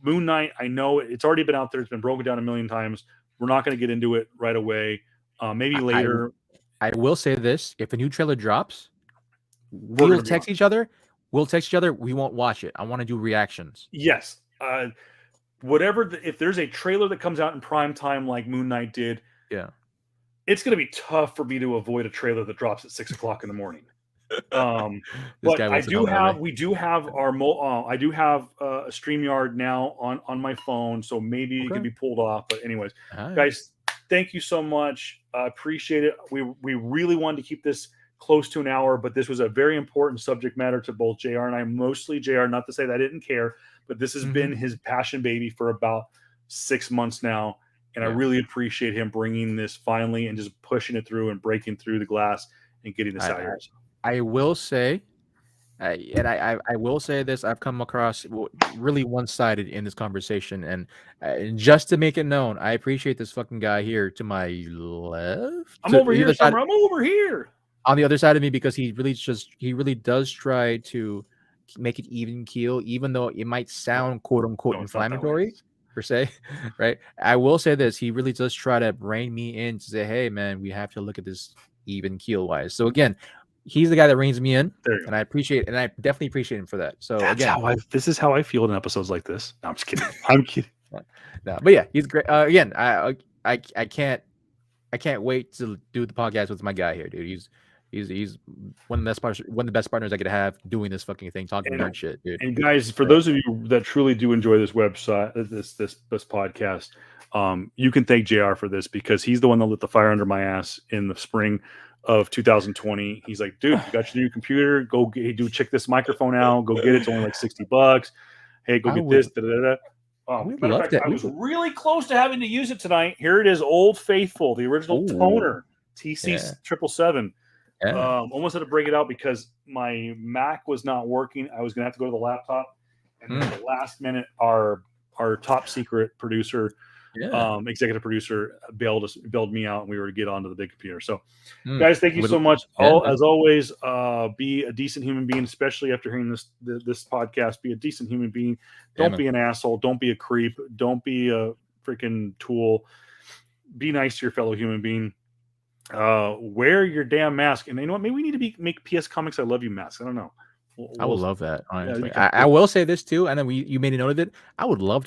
Moon Knight, I know it's already been out there, it's been broken down a million times. We're not going to get into it right away. Maybe later. I will say this: if a new trailer drops, We're we'll gonna be text each other. We'll text each other. We won't watch it. I want to do reactions. Yes. Whatever. If there's a trailer that comes out in prime time like Moon Knight did, Yeah. it's going to be tough for me to avoid a trailer that drops at 6:00 in the morning. But I do have, we do have our, I do have a StreamYard now on my phone, so maybe it could be pulled off. But anyways, guys, thank you so much. I appreciate it. We really wanted to keep this close to an hour, but this was a very important subject matter to both JR and I. Mostly JR, not to say that I didn't care, but this has been his passion baby for about 6 months now. And I really appreciate him bringing this finally and just pushing it through and breaking through the glass and getting this out here. I will say, I will say this: I've come across really one-sided in this conversation, and just to make it known, I appreciate this fucking guy here to my left. I'm over here, Summer. I'm over here on the other side of me, because he really does try to make it even keel, even though it might sound quote unquote inflammatory per se, right? I will say this: he really does try to rein me in to say, "Hey, man, we have to look at this even keel wise." So again, he's the guy that reins me in, and I appreciate, and I definitely appreciate him for that. So this is how I feel in episodes like this. No, I'm just kidding. I'm kidding. No, but yeah, he's great. Again, I can't wait to do the podcast with my guy here, dude. He's one of the best partners I could have doing this fucking thing, talking nerd shit, dude. And guys, for those of you that truly do enjoy this website, this podcast, you can thank JR for this, because he's the one that lit the fire under my ass in the spring of 2020. He's like, dude, you got your new computer, go check this microphone out, go get it. It's only like $60. Hey, go get this. I was really close to having to use it tonight. Here it is, Old Faithful, the original toner, TC777. Almost had to break it out because my Mac was not working. I was gonna have to go to the laptop, and at the last minute, our top secret producer, executive producer, bailed me out, and we were to get onto the big computer. So, guys, thank you so much. As always, be a decent human being, especially after hearing this podcast. Be a decent human being. Don't be an asshole. Don't be a creep. Don't be a freaking tool. Be nice to your fellow human being. Wear your damn mask. And you know what? Maybe we need to make PS Comics I Love You masks. I don't know. I would love that, honestly. I will say this too, and then you made a note of it. We would love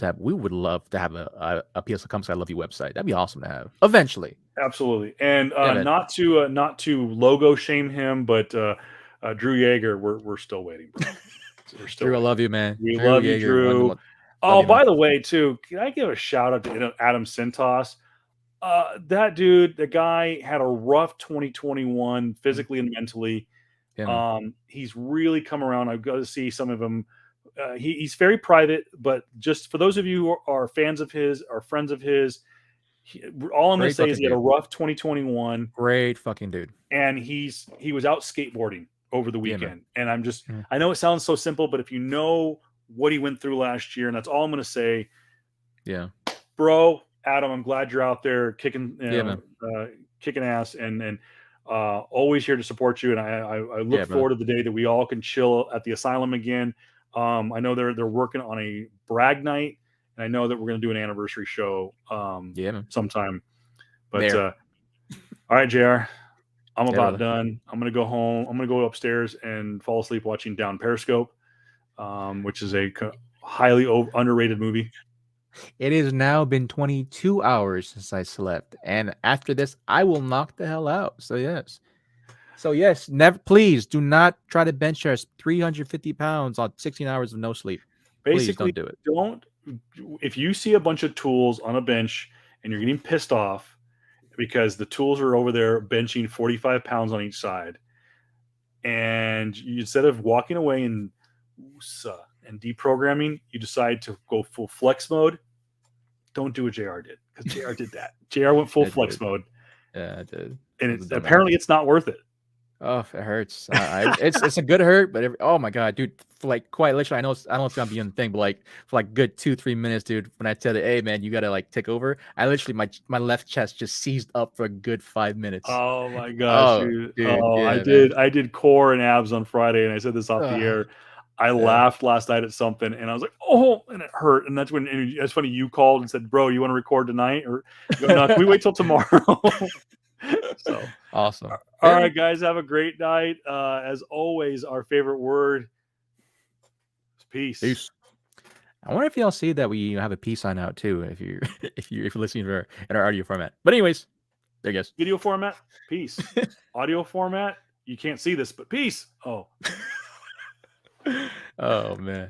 to have a PS Comics I Love You website. That'd be awesome to have eventually. Absolutely. And not to logo shame him, but Drew Yeager, we're still waiting. Drew, I love you, man. We love you, Drew. By the way, too, can I give a shout out to Adam Sintos? That dude, the guy had a rough 2021 physically and mentally. He's really come around. I've got to see some of him. He's very private, but just for those of you who are fans of his or friends of his, all I'm going to say is he had a rough 2021. Great fucking dude. And he was out skateboarding over the weekend. And I'm just, I know it sounds so simple, but if you know what he went through last year, and that's all I'm going to say. Yeah. Bro, Adam, I'm glad you're out there kicking ass and always here to support you. And I look forward to the day that we all can chill at the asylum again. I know they're working on a brag night, and I know that we're going to do an anniversary show sometime. But all right, JR, I'm about done. I'm going to go home. I'm going to go upstairs and fall asleep watching Down Periscope, which is a highly underrated movie. It has now been 22 hours since I slept, and after this, I will knock the hell out. So yes, never. Please do not try to bench press 350 pounds on 16 hours of no sleep. Basically, please don't do it. If you see a bunch of tools on a bench and you're getting pissed off because the tools are over there benching 45 pounds on each side, and instead of walking away and deprogramming, you decide to go full flex mode, don't do what JR did, because JR did that. JR went full flex mode. Yeah, I did. And apparently it's not worth it. Oh, it hurts. It's a good hurt, but oh my god, dude! For like quite literally, I know it's gonna be a thing, but like for like good 2-3 minutes, dude. When I tell you, hey man, you gotta like take over, I literally my left chest just seized up for a good 5 minutes. Oh my gosh, dude. I did core and abs on Friday, and I said this off the air. I laughed last night at something, and I was like, "Oh!" and it hurt. And that's when it's funny. You called and said, "Bro, you want to record tonight, or no, can we wait till tomorrow?" So Awesome. all right, guys, have a great night. As always, our favorite word is peace. Peace. I wonder if y'all see that we have a peace sign out too, if you're if you're listening to in our audio format. But anyways, there you guys. Video format, peace. Audio format, you can't see this, but peace. Oh. Oh man.